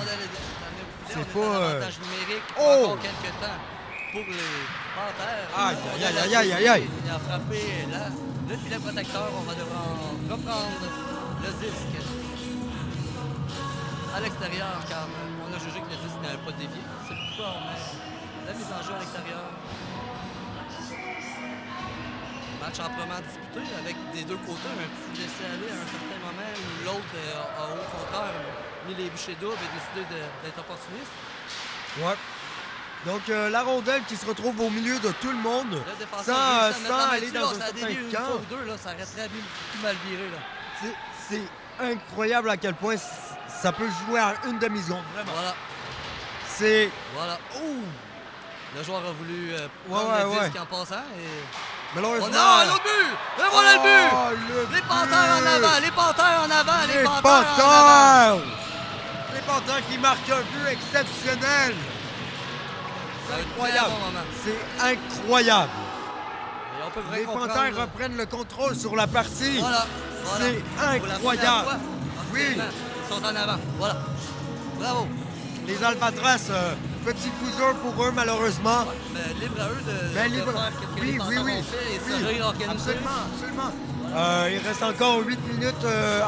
Speaker 1: C'est
Speaker 2: C'est
Speaker 1: pas
Speaker 2: pas,
Speaker 1: un avantage numérique
Speaker 2: oh!
Speaker 1: encore quelques temps pour les Panthères.
Speaker 2: Aïe,
Speaker 1: On
Speaker 2: aïe,
Speaker 1: a la
Speaker 2: aïe, aïe, aïe, aïe.
Speaker 1: Il a frappé là. Le filet protecteur, on va devoir reprendre le disque à l'extérieur car on a jugé que le disque n'avait pas dévié. C'est pourquoi on met la mise en jeu à l'extérieur. Match amplement disputé avec des deux côtés, un petit laisser-aller à un certain moment où l'autre a au contraire mis les bûchers doubles et décidé d'être opportuniste.
Speaker 2: Ouais. Donc, la rondelle qui se retrouve au milieu de tout le monde,
Speaker 1: Le défenseur
Speaker 2: sans,
Speaker 1: réussit à mettre
Speaker 2: sans
Speaker 1: la main
Speaker 2: aller
Speaker 1: dessus,
Speaker 2: dans
Speaker 1: là,
Speaker 2: un
Speaker 1: ça a
Speaker 2: certain
Speaker 1: dévié une
Speaker 2: camp.
Speaker 1: fois ou deux, là, ça aurait très bien tout mal viré. Là.
Speaker 2: C'est incroyable à quel point ça peut jouer à une demi-seconde, vraiment.
Speaker 1: Voilà,
Speaker 2: C'est...
Speaker 1: voilà. Ouh! Le joueur a voulu prendre le disque en passant et...
Speaker 2: Malheureusement...
Speaker 1: Oh non, l'autre but! Et voilà le but!
Speaker 2: Oh, le
Speaker 1: Les Panthères en
Speaker 2: but!
Speaker 1: avant! Les Panthères en avant! Les
Speaker 2: Les
Speaker 1: Panthères en avant!
Speaker 2: Panthères! Les Panthères qui marquent un but exceptionnel!
Speaker 1: Un
Speaker 2: Incroyable!
Speaker 1: très bon moment.
Speaker 2: C'est incroyable!
Speaker 1: Et on peut
Speaker 2: Les
Speaker 1: comprendre,
Speaker 2: Panthères
Speaker 1: là.
Speaker 2: reprennent le contrôle sur la partie.
Speaker 1: Voilà.
Speaker 2: C'est
Speaker 1: Pour la première
Speaker 2: incroyable.
Speaker 1: fois,
Speaker 2: Oui.
Speaker 1: officiellement, ils sont en avant. Voilà. Bravo.
Speaker 2: Les Albatros, petit coup dur pour eux, malheureusement.
Speaker 1: Mais libre à eux de,
Speaker 2: Ben,
Speaker 1: de
Speaker 2: libre-
Speaker 1: faire ce que
Speaker 2: oui,
Speaker 1: les Panthères
Speaker 2: oui, oui.
Speaker 1: ont fait et
Speaker 2: Oui,
Speaker 1: se réorganiser.
Speaker 2: absolument, absolument. Il reste encore 8 minutes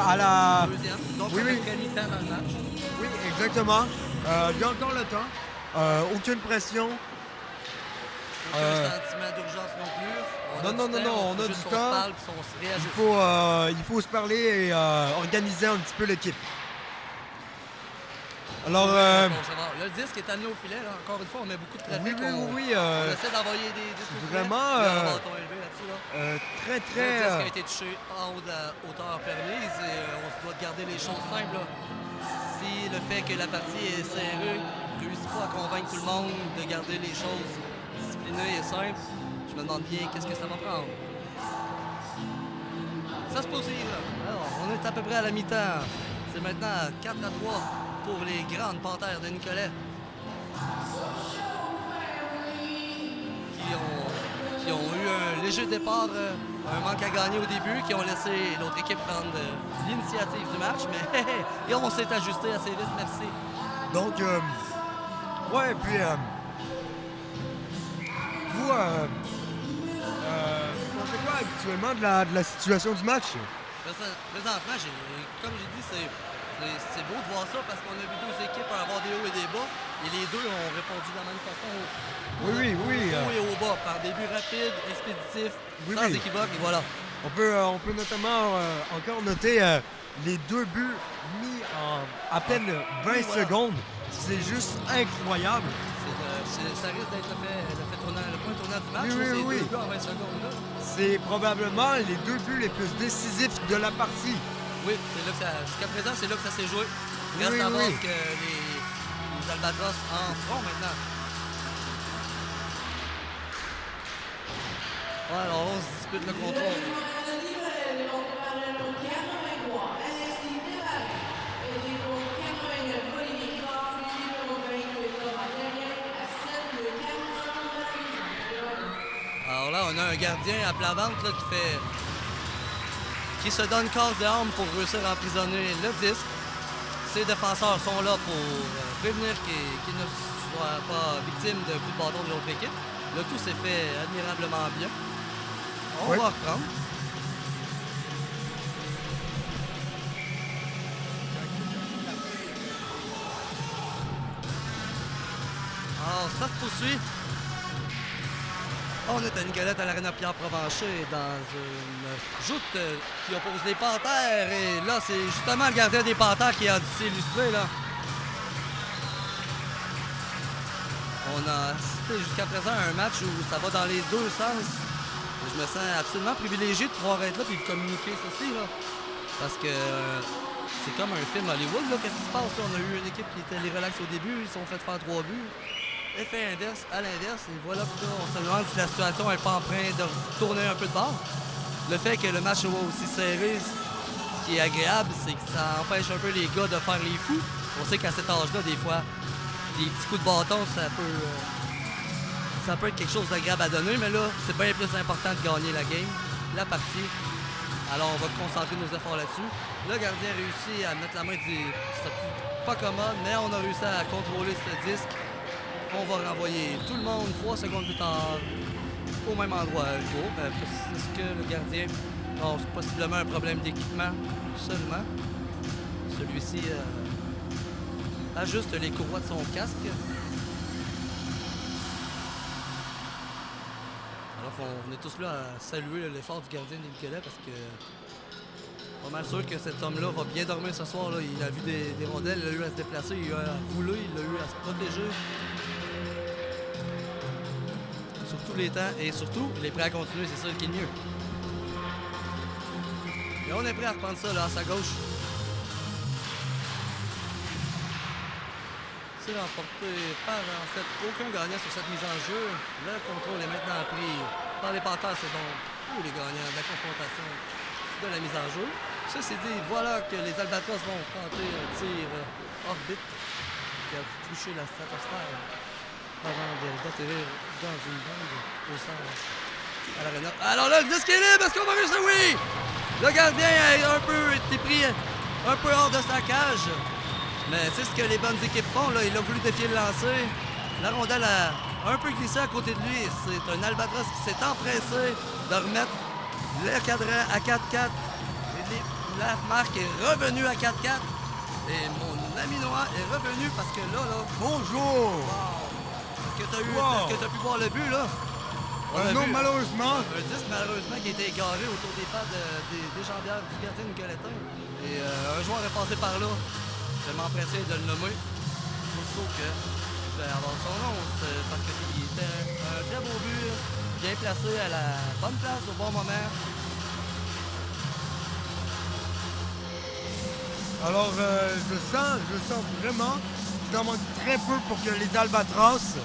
Speaker 2: à la...
Speaker 1: Deuxième. Donc,
Speaker 2: Oui,
Speaker 1: à peu
Speaker 2: oui.
Speaker 1: près mi-temps dans le match.
Speaker 2: Oui, exactement. Il y a encore le temps. Aucune pression.
Speaker 1: Aucun sentiment d'urgence non plus.
Speaker 2: Non, non, non, non, on
Speaker 1: faut
Speaker 2: a
Speaker 1: juste
Speaker 2: du
Speaker 1: qu'on
Speaker 2: temps.
Speaker 1: se parle puis on se réajuste.
Speaker 2: Il faut se parler et organiser un petit peu l'équipe. Alors,
Speaker 1: Bon, ça va. Le disque est amené au filet. Là. Encore une fois, on met beaucoup de trafic.
Speaker 2: oui, oui,
Speaker 1: on,
Speaker 2: oui,
Speaker 1: on essaie d'envoyer des disques au filet.
Speaker 2: vraiment,
Speaker 1: Il y a un bâton élevé là-dessus. Là.
Speaker 2: très,
Speaker 1: Le disque
Speaker 2: très...
Speaker 1: a été touché en haut de la hauteur permise et on se doit de garder les choses simples. Là. Si le fait que la partie est serrée ne réussit pas à convaincre tout le monde de garder les choses disciplinées et simples, je me demande bien qu'est-ce que ça va prendre. Ça se poursuit là. Alors, on est à peu près à la mi-temps. C'est maintenant 4-3 pour les grandes Panthères de Nicolet. Qui ont eu un léger départ, un manque à gagner au début, qui ont laissé l'autre équipe prendre l'initiative du match, mais et on s'est ajusté assez vite, merci.
Speaker 2: Donc, ouais, puis vous, pensez quoi habituellement de la situation du match?
Speaker 1: Présentement, comme j'ai dit, c'est beau de voir ça parce qu'on a vu deux équipes avoir des hauts et des bas, et les deux ont répondu de la même façon
Speaker 2: Oui, oui, oui.
Speaker 1: au haut et au bas, par des buts rapides, expéditifs,
Speaker 2: Oui,
Speaker 1: sans
Speaker 2: oui.
Speaker 1: équivoque, et voilà.
Speaker 2: On peut notamment encore noter les deux buts mis en à peine 20
Speaker 1: Oui, voilà.
Speaker 2: secondes. C'est juste incroyable.
Speaker 1: Ça risque d'être le point tournant du match,
Speaker 2: Oui, oui,
Speaker 1: ces
Speaker 2: oui.
Speaker 1: deux buts en 20 secondes. Là.
Speaker 2: C'est probablement les deux buts les plus décisifs de la partie.
Speaker 1: Oui, c'est là que ça, jusqu'à présent, c'est là que ça s'est joué. Reste
Speaker 2: Oui,
Speaker 1: à voir
Speaker 2: oui.
Speaker 1: ce que les Albatros en feront maintenant. Ouais, alors on se dispute le contrôle. Alors là, on a un gardien à plat ventre là, qui se donne corps et âme pour réussir à emprisonner le disque. Ses défenseurs sont là pour prévenir qu'il ne soit pas victime de coups de bâton de l'autre équipe. Le tout s'est fait admirablement bien. On
Speaker 2: Oui.
Speaker 1: va reprendre. Alors, ça se poursuit. On est à Nicolette à l'Arena Pierre Provencher dans une joute qui oppose les Panthères. Et là, c'est justement le gardien des Panthères qui a dû s'illustrer, là. On a assisté jusqu'à présent à un match où ça va dans les deux sens. Et je me sens absolument privilégié de pouvoir être là et de communiquer ceci, là. Parce que c'est comme un film Hollywood, là. Qu'est-ce qui se passe, là? On a eu une équipe qui était les relax au début, ils se sont fait faire 3 buts. Effet inverse, à l'inverse, et voilà, puis là, on se demande si la situation n'est pas en train de tourner un peu de bord. Le fait que le match soit aussi serré, ce qui est agréable, c'est que ça empêche un peu les gars de faire les fous. On sait qu'à cet âge-là, des fois, des petits coups de bâton, ça peut être quelque chose d'agréable à donner, mais là, c'est bien plus important de gagner la game, la partie. Alors, on va concentrer nos efforts là-dessus. Le gardien a réussi à mettre la main, c'était pas commode, mais on a réussi à contrôler ce disque. On va renvoyer tout le monde 3 secondes plus tard au même endroit. Est-ce que le gardien... Non, c'est possiblement un problème d'équipement seulement. Celui-ci ajuste les courroies de son casque. Alors qu'on est tous là à saluer l'effort du gardien des Nicolais parce que pas mal sûr que cet homme-là va bien dormir ce soir. Là. Il a vu des rondelles, il a eu à se déplacer, il a eu à rouler, il a eu à se protéger. Sur tous les temps et surtout, il est prêt à continuer, c'est ça qui est le mieux. Et on est prêt à reprendre ça là, à sa gauche. C'est remporté par en fait aucun gagnant sur cette mise en jeu. Le contrôle est maintenant pris par les Panthères, c'est donc tous les gagnants de la confrontation de la mise en jeu. Ceci dit, voilà que les Albatros vont tenter un tir orbite qui a touché la stratosphère avant d'atterrir dans une bande au centre à l'aréna. Alors là, le disque est libre, est-ce qu'on va réussir? Oui! Le gardien a été pris un peu hors de sa cage. Mais c'est ce que les bonnes équipes font. Là. Il a voulu défier le lancer. La rondelle a un peu glissé à côté de lui. C'est un Albatros qui s'est empressé de remettre le cadran à 4-4. La marque est revenue à 4-4. Et mon ami Noah est revenu parce que là...
Speaker 2: Bonjour!
Speaker 1: Wow! Est-ce
Speaker 2: Wow.
Speaker 1: que tu as pu voir le but, là? On a
Speaker 2: Non,
Speaker 1: vu
Speaker 2: malheureusement.
Speaker 1: un disque, malheureusement, qui était égaré autour des pattes des jambières du gardien nicolétain. Et un joueur est passé par là. Je vais m'empresser de le nommer. Aussitôt que je vais avoir son nom, parce qu'il était un très beau but, bien placé à la bonne place au bon moment.
Speaker 2: Alors, je sens vraiment qu'il en manque très peu pour que les Albatros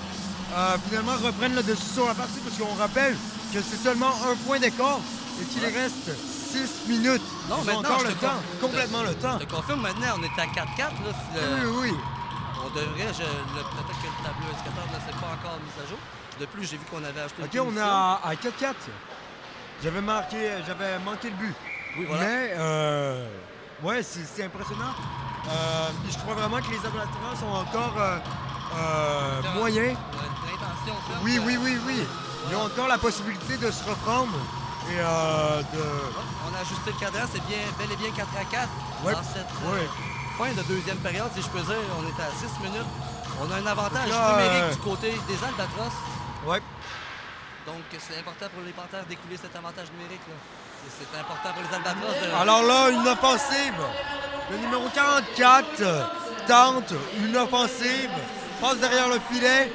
Speaker 2: finalement reprennent le dessus sur la partie, parce qu'on rappelle que c'est seulement un point d'écart et qu'il reste 6 minutes.
Speaker 1: Non,
Speaker 2: ils ont
Speaker 1: maintenant,
Speaker 2: encore
Speaker 1: je
Speaker 2: le
Speaker 1: te
Speaker 2: temps, complètement le temps.
Speaker 1: Je te confirme maintenant, on est à 4-4. Là,
Speaker 2: Oui.
Speaker 1: On devrait, peut-être que le tableau indicateur ne s'est pas encore mis à jour. De plus, j'ai vu qu'on avait acheté
Speaker 2: OK,
Speaker 1: une
Speaker 2: on est
Speaker 1: punition.
Speaker 2: à 4-4. J'avais manqué le but.
Speaker 1: Oui, voilà.
Speaker 2: Mais, ouais, c'est impressionnant. Puis je crois vraiment que les Albatros sont encore moyens.
Speaker 1: L'intention ferme.
Speaker 2: Oui. Ils ont encore la possibilité de se reprendre et de...
Speaker 1: On a ajusté le cadran, c'est bel et bien 4-4.
Speaker 2: Ouais.
Speaker 1: Dans cette
Speaker 2: Ouais.
Speaker 1: fin de deuxième période, si je peux dire, on est à 6 minutes. On a un avantage
Speaker 2: Donc là,
Speaker 1: numérique du côté des Albatros.
Speaker 2: Ouais.
Speaker 1: Donc c'est important pour les Panthères d'écouler cet avantage numérique. Là. Et c'est important pour les Albatros de...
Speaker 2: Alors là, une offensive. Le numéro 44 tente une offensive. Passe derrière le filet.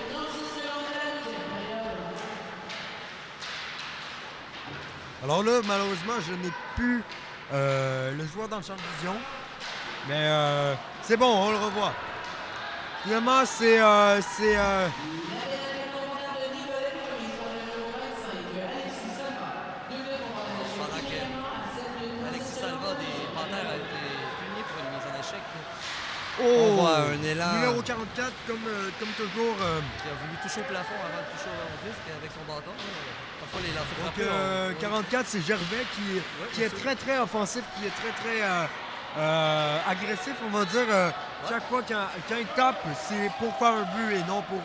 Speaker 2: Alors là, malheureusement, je n'ai plus le joueur dans le champ de vision. Mais c'est bon, on le revoit. Finalement,
Speaker 1: Pendant que Alexis Salva des Panthères a été puni pour une mise en échec. On voit un élan
Speaker 2: Numéro 44, comme toujours.
Speaker 1: qui a voulu toucher au plafond avant de toucher au disque avec son bâton. Parfois, les lancers
Speaker 2: Donc,
Speaker 1: frappés.
Speaker 2: 44, c'est Gervais qui est très, très offensif, qui est très, très agressif, on va dire. Chaque fois quand il tape, c'est pour faire un but et non pour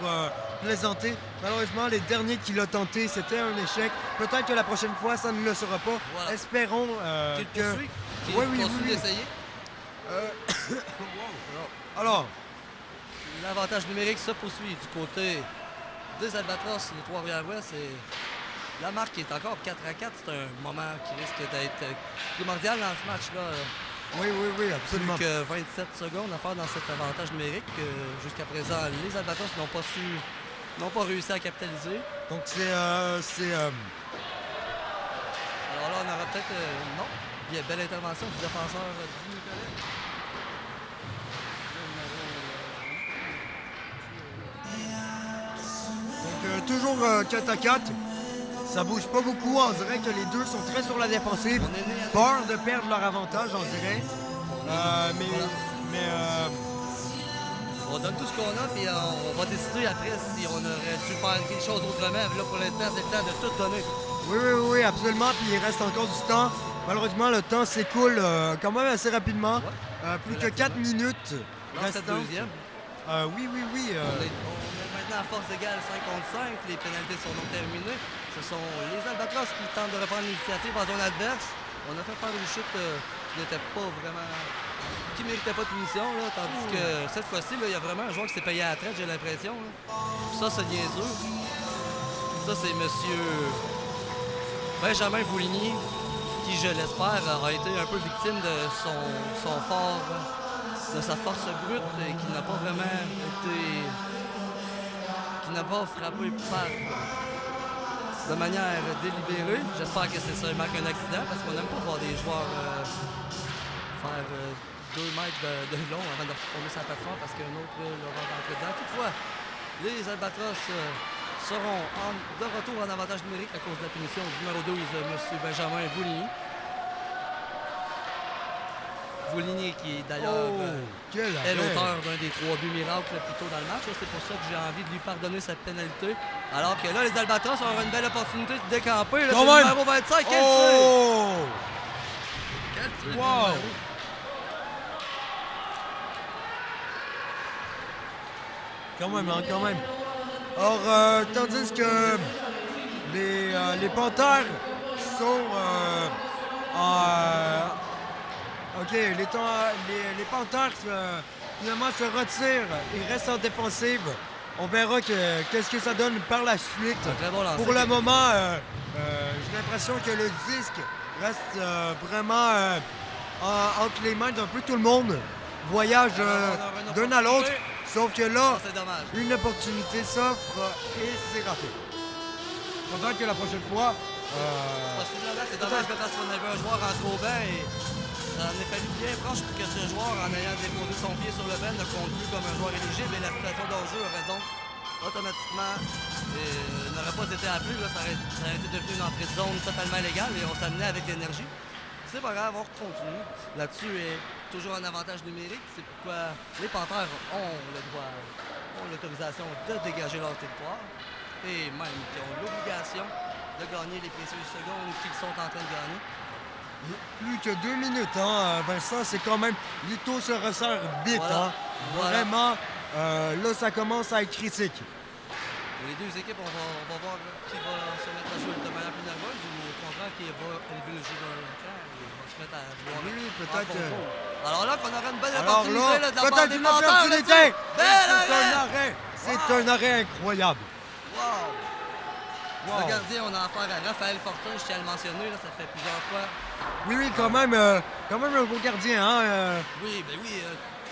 Speaker 2: plaisanter. Malheureusement, les derniers qu'il a tenté, c'était un échec. Peut-être que la prochaine fois, ça ne le sera pas.
Speaker 1: Voilà.
Speaker 2: Espérons
Speaker 1: Qu'il
Speaker 2: que...
Speaker 1: poursuit, qu'il
Speaker 2: Oui, oui,
Speaker 1: continue
Speaker 2: oui, oui.
Speaker 1: d'essayer.
Speaker 2: Alors,
Speaker 1: L'avantage numérique se poursuit du côté des Albatros de Trois-Rivières-Ouest. Et la marque est encore 4-4. C'est un moment qui risque d'être primordial dans ce match-là.
Speaker 2: oui, absolument.
Speaker 1: Plus que 27 secondes à faire dans cet avantage numérique. Jusqu'à présent, les Albatros n'ont pas réussi à capitaliser.
Speaker 2: Donc, c'est...
Speaker 1: Alors là, on aura peut-être... non. Il y a belle intervention du défenseur du Nicolet.
Speaker 2: Donc, toujours 4 à 4. Ça bouge pas beaucoup. On dirait que les deux sont très sur la défensive.
Speaker 1: On est né à...
Speaker 2: Peur de perdre leur avantage, on dirait.
Speaker 1: Voilà.
Speaker 2: Mais
Speaker 1: On donne tout ce qu'on a, puis on va décider après si on aurait dû faire quelque chose autrement. Là, pour l'instant, c'est le temps de tout donner.
Speaker 2: oui, absolument. Puis il reste encore du temps. Malheureusement, le temps s'écoule quand même assez rapidement.
Speaker 1: Ouais.
Speaker 2: Plus que 4 minutes
Speaker 1: Dans cette
Speaker 2: restantes.
Speaker 1: deuxième.
Speaker 2: Oui.
Speaker 1: On est maintenant à force égale 5 contre 5. Les pénalités sont donc terminées. Ce sont les Albatros qui tentent de reprendre l'initiative en zone adverse. On a fait faire une chute qui n'était pas vraiment... qui méritait pas de punition, là, tandis que cette fois-ci, il y a vraiment un joueur qui s'est payé à la traite, j'ai l'impression. Ça, c'est niaiseux. Ça, c'est monsieur Benjamin Vouligny, qui, je l'espère, aura été un peu victime de son fort, de sa force brute et qui n'a pas vraiment été... qui n'a pas frappé de manière délibérée. J'espère que c'est seulement qu'un accident parce qu'on n'aime pas voir des joueurs faire 2 mètres de long avant de retourner sa plateforme parce qu'un autre leur va rentrer dedans. Toutefois, les Albatros seront de retour en avantage numérique à cause de la punition du numéro 12, M. Benjamin Vouligny. Vouligny qui est d'ailleurs est l'auteur d'un des 3 buts miracles plus tôt dans le match. C'est pour ça que j'ai envie de lui pardonner cette pénalité. Alors que là, les Albatros auront une belle opportunité de décamper. Là, c'est le numéro 25. Quel tir! Quel tir!
Speaker 2: Wow! Quand même. Or, tandis que les Panthères sont OK, les Panthères finalement se retirent et restent en défensive. On verra qu'est-ce que ça donne par la suite.
Speaker 1: Un très bon lancer.
Speaker 2: Pour le moment, j'ai l'impression que le disque reste vraiment entre les mains d'un peu tout le monde. Voyage d'un à l'autre. Sauf que là,
Speaker 1: c'est dommage.
Speaker 2: une opportunité s'offre et c'est raté. Pendant que la prochaine fois...
Speaker 1: Possiblement, c'est dommage que parce qu'on avait un joueur en trop bain et ça en est fallu bien proche pour que ce joueur, en ayant déposé son pied sur le banc, ne compte plus comme un joueur éligible et la situation d'enjeu aurait donc automatiquement n'aurait pas été appelée. Ça aurait été devenu une entrée de zone totalement légale et on s'amenait avec l'énergie. C'est pas grave, on continue. Là-dessus est toujours un avantage numérique. C'est pourquoi les Panthères ont l'autorisation de dégager leur territoire et même qui ont l'obligation de gagner les précieuses secondes qu'ils sont en train de gagner.
Speaker 2: Plus que 2 minutes, hein, Vincent, c'est quand même... L'Ito se resserre vite,
Speaker 1: Voilà.
Speaker 2: hein.
Speaker 1: Voilà.
Speaker 2: Vraiment, là, ça commence à être critique.
Speaker 1: Pour les deux équipes, on va voir qui va se mettre à jouer de manière plus nerveuse ou au contraire qui va élever le jeu d'un camp et va se mettre à vouloir.
Speaker 2: Oui,
Speaker 1: en
Speaker 2: peut-être.
Speaker 1: contrôle. Alors là, qu'on aura une bonne
Speaker 2: Alors
Speaker 1: opportunité
Speaker 2: là,
Speaker 1: de la part
Speaker 2: peut-être
Speaker 1: des
Speaker 2: une
Speaker 1: Panthères,
Speaker 2: opportunité!
Speaker 1: là-dessus. Bel
Speaker 2: C'est un
Speaker 1: arrêt!
Speaker 2: arrêt! C'est un arrêt incroyable.
Speaker 1: Wow!
Speaker 2: Wow.
Speaker 1: Le gardien, on a affaire à Raphaël Fortin, je tiens à le mentionner, là, ça fait plusieurs fois.
Speaker 2: Oui, quand même un beau gardien, hein.
Speaker 1: Oui,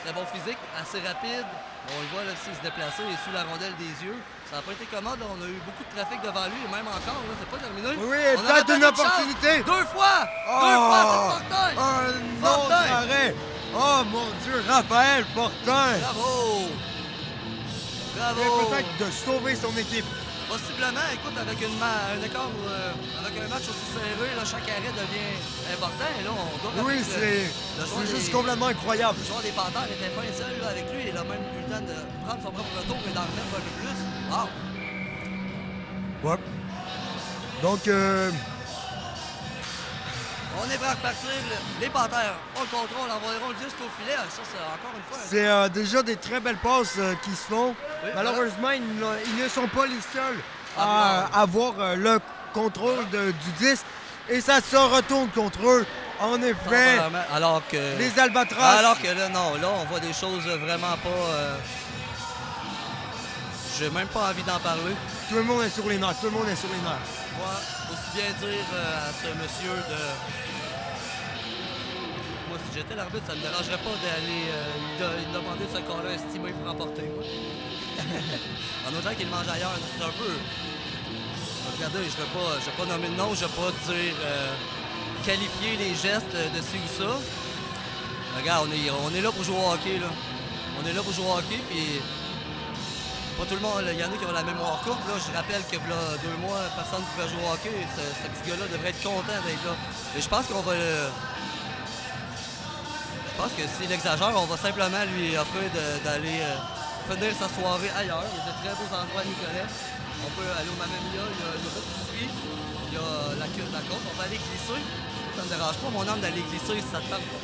Speaker 1: très bon physique, assez rapide. On le voit là, s'il se déplacer et sous la rondelle des yeux. Ça n'a pas été commode, là. On a eu beaucoup de trafic devant lui et même encore, là, c'est pas terminé.
Speaker 2: Oui,
Speaker 1: On aurait
Speaker 2: peut-être une opportunité.
Speaker 1: Deux fois! Deux fois, c'est Fortin!
Speaker 2: Un autre
Speaker 1: Fortin!
Speaker 2: arrêt! Oh, Oh mon Dieu, Raphaël Fortin
Speaker 1: Bravo! Bravo!
Speaker 2: vient peut-être de sauver son équipe.
Speaker 1: Possiblement, écoute, avec un écart, avec un match aussi serré, là, chaque arrêt devient important. Et là, on doit
Speaker 2: Oui,
Speaker 1: rappeler que le joueur
Speaker 2: c'est juste
Speaker 1: des-
Speaker 2: complètement incroyable.
Speaker 1: Le joueur des Panthères était pas seul là, avec lui. Il a même eu le temps de prendre son propre retour et d'en remettre un peu plus. Wow!
Speaker 2: Ouais. Donc,
Speaker 1: On est prêt à repartir. Les Panthers ont le contrôle, envoieront juste au filet. Ça, c'est encore une fois...
Speaker 2: c'est déjà des très belles passes qui se font.
Speaker 1: Oui,
Speaker 2: Malheureusement, ils ne sont pas les seuls
Speaker 1: Ah,
Speaker 2: à avoir le contrôle du disque. Et ça se retourne contre eux. En effet,
Speaker 1: Alors que...
Speaker 2: les Albatros.
Speaker 1: Alors que là, non, là, on voit des choses vraiment pas... J'ai même pas envie d'en parler.
Speaker 2: Tout le monde est sur les nerfs. Tout le monde est sur les nerfs.
Speaker 1: Moi, aussi bien dire à ce monsieur de... Moi, si j'étais l'arbitre, ça me dérangerait pas d'aller lui demander ce corps-là estimé pour remporter. Moi. En autant qu'il mange ailleurs, c'est un peu... Regardez, je vais pas nommer de nom, je vais pas dire... qualifier les gestes de ci ou ça. Regarde, on est là pour jouer au hockey, là. On est là pour jouer au hockey, puis... Pas tout le monde, il y en a qui ont la mémoire courte. Là. Je rappelle que là, 2 mois, personne ne pouvait jouer au hockey. Ce petit gars-là devrait être content d'être là. Et je pense qu'on va le... Je pense que s'il exagère, on va simplement lui offrir d'aller finir sa soirée ailleurs. Il y a de très beaux endroits à Nicolet. On peut aller au Mamamia, il y a une route d'épicerie, il y a la côte, on va aller glisser. Ça me dérange pas, mon âme, d'aller glisser si ça te tente pas.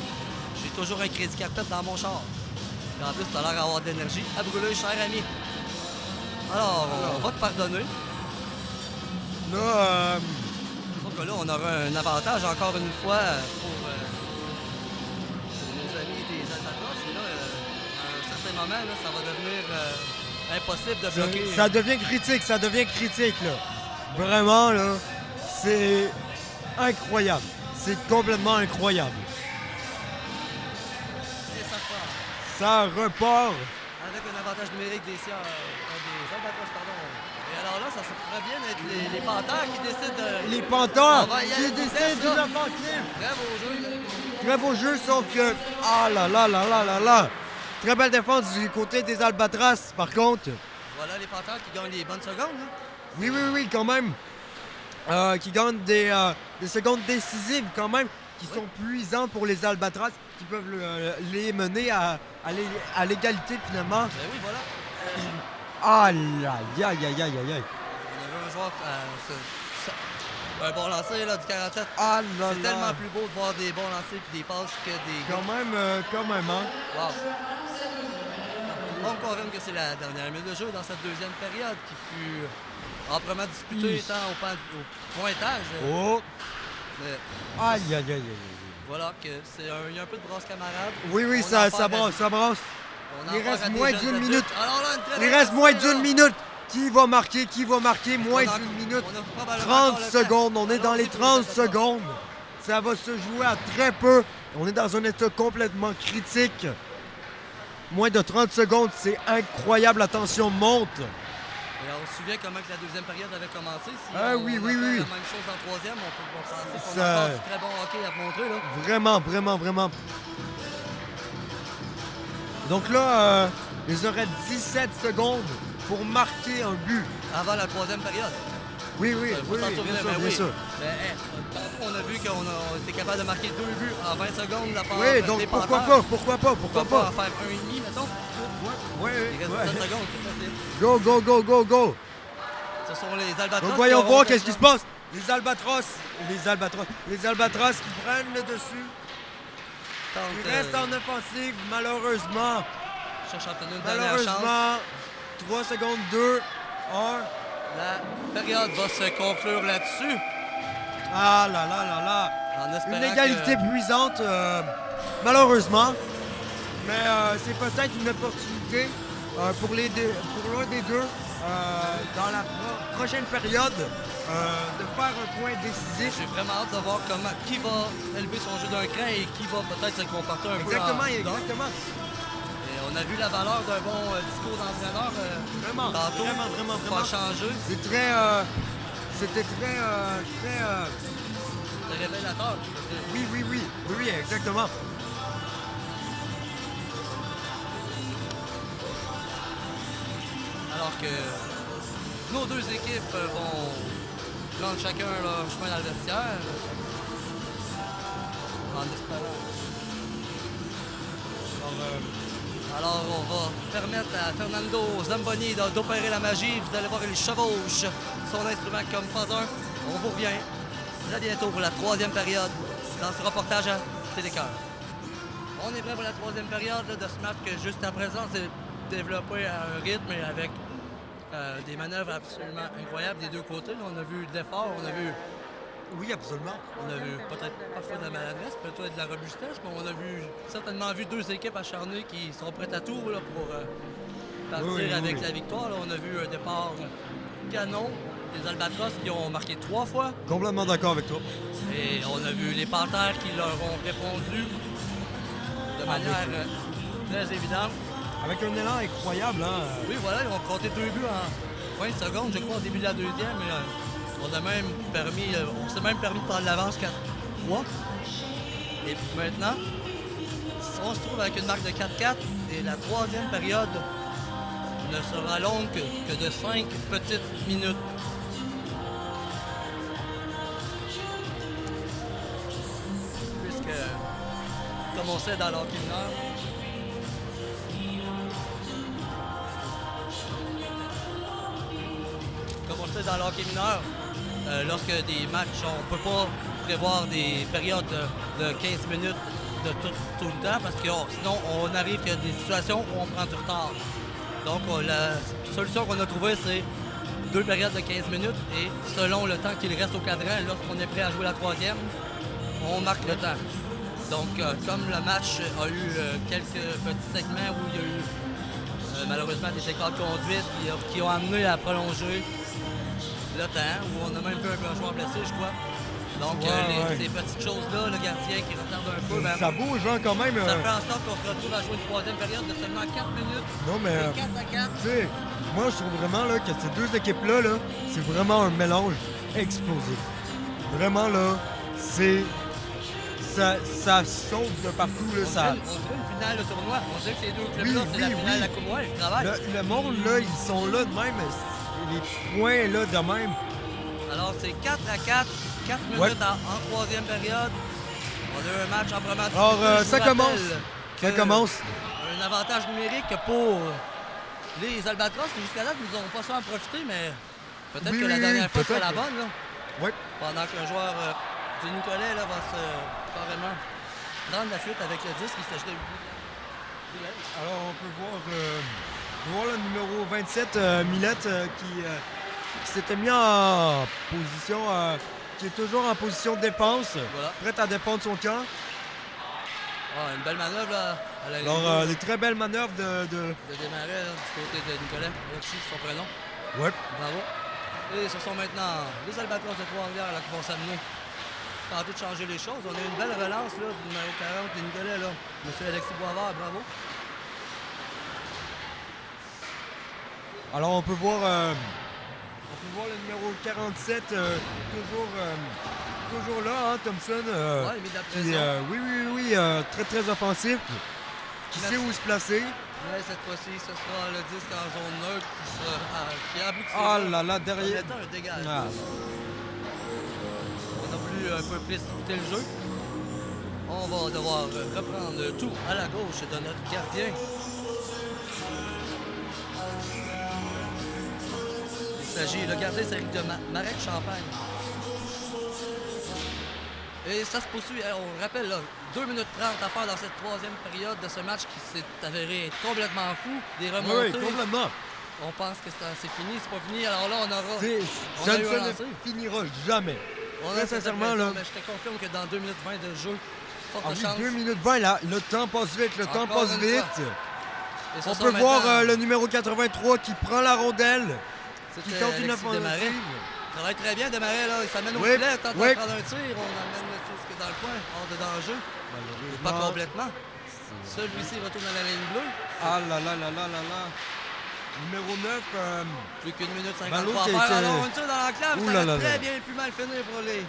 Speaker 1: J'ai toujours un crédit carpette dans mon char. Et en plus, tu as l'air d'avoir de l'énergie à brûler, cher ami. Alors, on va te pardonner.
Speaker 2: Là,
Speaker 1: Sauf que là, on aura un avantage encore une fois pour nos amis des Albatros. Et là, à un certain moment, là, ça va devenir impossible de bloquer.
Speaker 2: ça devient critique, là. Vraiment, là, c'est incroyable. C'est complètement incroyable.
Speaker 1: Et ça part.
Speaker 2: Ça repart.
Speaker 1: Avec un avantage numérique des Albatros, pardon. Et alors là, ça pourrait bien être les Panthères qui décident de...
Speaker 2: Les Panthères
Speaker 1: On va y
Speaker 2: qui
Speaker 1: aller,
Speaker 2: décident
Speaker 1: c'est
Speaker 2: d'une
Speaker 1: ça.
Speaker 2: offensive.
Speaker 1: Très beau jeu.
Speaker 2: Très beau jeu, sauf que... Ah là là là là là là. Très belle défense du côté des Albatros, par contre.
Speaker 1: Voilà les Panthères qui gagnent les bonnes secondes. Hein.
Speaker 2: Oui, oui, oui, quand même. Qui gagnent des secondes décisives, quand même, qui sont puisantes pour les Albatros, qui peuvent les mener à l'égalité, finalement.
Speaker 1: Ben oui, voilà.
Speaker 2: Ah là, aïe, aïe, aïe, aïe, aïe.
Speaker 1: On avait un joueur... un bon lancer là, du 47.
Speaker 2: Ah là
Speaker 1: C'est
Speaker 2: là.
Speaker 1: tellement plus beau de voir des bons lancers et des passes que des gars.
Speaker 2: Quand même, hein.
Speaker 1: Wow. On confirme que c'est la dernière minute de jeu dans cette deuxième période qui fut amplement disputée tant au pointage.
Speaker 2: Oh,
Speaker 1: Mais
Speaker 2: aïe, aïe, aïe, aïe.
Speaker 1: voilà que il y a un peu de brasse camarade.
Speaker 2: Oui, oui,
Speaker 1: On a
Speaker 2: ça
Speaker 1: affaire à-
Speaker 2: brasse, ça brasse.
Speaker 1: on a
Speaker 2: Il
Speaker 1: affaire
Speaker 2: reste
Speaker 1: à des
Speaker 2: moins
Speaker 1: jeunes
Speaker 2: d'une
Speaker 1: adultes.
Speaker 2: minute.
Speaker 1: Alors là, une très
Speaker 2: Il
Speaker 1: belle
Speaker 2: reste moins
Speaker 1: lancée,
Speaker 2: d'une
Speaker 1: là.
Speaker 2: minute. Qui va marquer? Moins
Speaker 1: On a-
Speaker 2: d'une minute.
Speaker 1: on a probablement
Speaker 2: 30
Speaker 1: encore le temps.
Speaker 2: secondes. On est dans les
Speaker 1: Allons-y pour les
Speaker 2: 30
Speaker 1: Albatros.
Speaker 2: secondes. Ça va se jouer à très peu. On est dans un état complètement critique. Moins de 30 secondes, c'est incroyable. La tension monte.
Speaker 1: Et on se souvient comment que la deuxième période avait commencé. Si
Speaker 2: Ah
Speaker 1: on
Speaker 2: oui,
Speaker 1: a
Speaker 2: oui,
Speaker 1: fait
Speaker 2: oui.
Speaker 1: la même chose en troisième, on peut penser qu'on
Speaker 2: Ça-
Speaker 1: a encore du très bon hockey à te montrer. Là.
Speaker 2: Vraiment, vraiment, vraiment. Donc là, il aurait 17 secondes pour marquer un but.
Speaker 1: Avant la troisième période.
Speaker 2: Oui, oui,
Speaker 1: Faut
Speaker 2: oui,
Speaker 1: s'en
Speaker 2: oui,
Speaker 1: souvenir,
Speaker 2: bien sûr,
Speaker 1: mais
Speaker 2: bien
Speaker 1: oui.
Speaker 2: sûr.
Speaker 1: Mais, on a vu qu'on a été capable de marquer 2 buts en 20 secondes de la part
Speaker 2: Oui, donc
Speaker 1: des
Speaker 2: pourquoi
Speaker 1: Panthères.
Speaker 2: pas, pourquoi pas, pourquoi
Speaker 1: Pourquoi pas
Speaker 2: pas.
Speaker 1: en faire 1,5, mettons?
Speaker 2: Oui,
Speaker 1: Il reste 17 secondes, c'est facile.
Speaker 2: Go, go, go, go, go.
Speaker 1: Ce sont les Albatros.
Speaker 2: Donc voyons
Speaker 1: qui
Speaker 2: voir
Speaker 1: auront
Speaker 2: qu'est-ce qui se
Speaker 1: fait
Speaker 2: passe. Les Albatros qui prennent le dessus.
Speaker 1: ça.
Speaker 2: Ils
Speaker 1: Tente,
Speaker 2: restent en offensive, malheureusement.
Speaker 1: cherche à obtenir une dernière chance.
Speaker 2: Malheureusement, 3 secondes, 2, 1.
Speaker 1: La période va se conclure là-dessus.
Speaker 2: Ah là là là là.
Speaker 1: En espérant
Speaker 2: Une égalité
Speaker 1: que...
Speaker 2: puissante, malheureusement. Mais c'est peut-être une opportunité pour l'un des deux dans la prochaine période de faire un point décisif.
Speaker 1: J'ai vraiment hâte de voir qui va élever son jeu d'un cran et qui va peut-être se comporter un
Speaker 2: Exactement,
Speaker 1: peu en
Speaker 2: exactement.
Speaker 1: Et on a vu la valeur d'un bon discours d'entraîneur
Speaker 2: Vraiment,
Speaker 1: tantôt.
Speaker 2: vraiment.
Speaker 1: Pas changer.
Speaker 2: C'était très
Speaker 1: C'est révélateur. Je veux dire.
Speaker 2: oui, exactement.
Speaker 1: Alors que nos deux équipes vont prendre chacun leur chemin dans le vestiaire. En espérant. Alors, on va permettre à Fernando Zamboni d'opérer la magie. Vous allez voir, il chevauche son instrument comme pas un. On vous revient très bientôt pour la troisième période dans ce reportage à Télécœur. On est prêt pour la troisième période là, de ce match que juste à présent s'est développé à un rythme et avec des manœuvres absolument incroyables des deux côtés. Là, on a vu de l'effort, on a vu
Speaker 2: Oui, absolument.
Speaker 1: On a vu peut-être parfois de la maladresse, peut-être de la robustesse, mais on a certainement vu deux équipes acharnées qui sont prêtes à tout là, pour partir avec la victoire. Là, on a vu un départ canon des Albatros qui ont marqué 3 fois.
Speaker 2: Complètement d'accord avec toi.
Speaker 1: Et on a vu les Panthères qui leur ont répondu de manière très évidente.
Speaker 2: Avec un élan incroyable, hein?
Speaker 1: Oui, voilà, ils ont compté 2 buts en 20 secondes, je crois, au début de la deuxième. Mais, on s'est même permis de prendre l'avance 4-3. Et puis maintenant, on se trouve avec une marque de 4-4 et la troisième période ne sera longue que de 5 petites minutes. Puisque, comme on sait dans l'hockey mineur, dans l'hockey mineur, lorsque des matchs, on ne peut pas prévoir des périodes de 15 minutes de tout le temps parce que sinon on arrive à des situations où on prend du retard. Donc la solution qu'on a trouvée, c'est 2 périodes de 15 minutes et selon le temps qu'il reste au cadran, lorsqu'on est prêt à jouer la troisième, on marque le temps. Donc comme le match a eu quelques petits segments où il y a eu malheureusement des écarts de conduite qui ont amené à prolonger le temps, où on a même vu un joueur blessé, je crois. Donc, ces petites choses-là, le gardien qui retarde un peu,
Speaker 2: ça bouge, hein, quand même.
Speaker 1: Ça fait en sorte qu'on se retrouve à jouer une troisième période de seulement 4 minutes.
Speaker 2: Non, mais
Speaker 1: 4 à 4.
Speaker 2: Tu sais, moi, je trouve vraiment là, que ces deux équipes-là, là, c'est vraiment un mélange explosif. Vraiment, là, c'est... Ça saute de partout, là, ça...
Speaker 1: On dirait une finale de tournoi. On dirait que ces deux clubs-là, c'est la finale de la Coupe Royale, ils travaillent.
Speaker 2: Le monde, là, ils sont là de même. Les points, là, de même.
Speaker 1: Alors, c'est 4 à 4, 4 minutes en troisième période. On a eu un match amplement disputé.
Speaker 2: Alors, ça commence. Ça commence.
Speaker 1: Un avantage numérique pour les Albatros. Jusqu'à là, ils n'ont pas su en profiter, mais peut-être que la dernière fois, c'est la bonne. Là.
Speaker 2: Oui.
Speaker 1: Pendant qu'un joueur du Nicolet là, va se carrément prendre la fuite avec le disque, il s'est jeté.
Speaker 2: Alors, on peut voir le numéro 27, Millette, qui s'était mis en position, qui est toujours en position de défense, prête à défendre son camp.
Speaker 1: Ah, une belle manœuvre là.
Speaker 2: Alors, des très belles manœuvres de
Speaker 1: démarrer là, du côté de Nicolet. Alexis, son prénom.
Speaker 2: Ouais.
Speaker 1: Bravo. Et ce sont maintenant les Albatros de Trois-Rivières qui vont s'amener. Tenter de changer les choses. On a une belle relance là, du numéro 40 de Nicolet. Là. Monsieur Alexis Boisvert, bravo.
Speaker 2: Alors, on peut voir le numéro 47, toujours là, hein, Thompson.
Speaker 1: Ouais, il met de la pression.
Speaker 2: Oui, très, très offensif. Qui sait où se placer.
Speaker 1: Ouais, cette fois-ci, ce sera le disque en zone neutre qui aboutit.
Speaker 2: Ah là là, derrière.
Speaker 1: En un dégage.
Speaker 2: Ah.
Speaker 1: On a voulu un peu précipiter le jeu. On va devoir reprendre tout à la gauche de notre gardien. Le gardien s'agit de Marek Champagne. Et ça se poursuit. On rappelle, là, 2 minutes 30 à faire dans cette troisième période de ce match qui s'est avéré complètement fou. Des remontées.
Speaker 2: Oui, complètement.
Speaker 1: On pense que c'est fini, c'est pas fini. Alors là, on aura...
Speaker 2: Ça ne finira jamais. Très sincèrement, là...
Speaker 1: Mais je te confirme que dans 2 minutes 20 de jeu, forte chance.
Speaker 2: 2 minutes 20, là, le temps passe vite,
Speaker 1: Et
Speaker 2: on peut voir le numéro 83 qui prend la rondelle.
Speaker 1: Qui
Speaker 2: tente une offensive.
Speaker 1: Ça va être très bien, Desmarais, là. Il s'amène au filet, tente de prendre un tir. On amène le tir dans le coin, hors de danger. Mais pas complètement. Celui-ci retourne à la ligne bleue.
Speaker 2: Ah là là là là là là. Numéro 9,
Speaker 1: Plus qu'une minute
Speaker 2: Malo
Speaker 1: 53 à
Speaker 2: qui
Speaker 1: faire.
Speaker 2: était-
Speaker 1: Alors, un tir dans l'enclave,
Speaker 2: Ouh
Speaker 1: ça
Speaker 2: là
Speaker 1: aurait
Speaker 2: là
Speaker 1: très
Speaker 2: là.
Speaker 1: bien pu mal finir pour les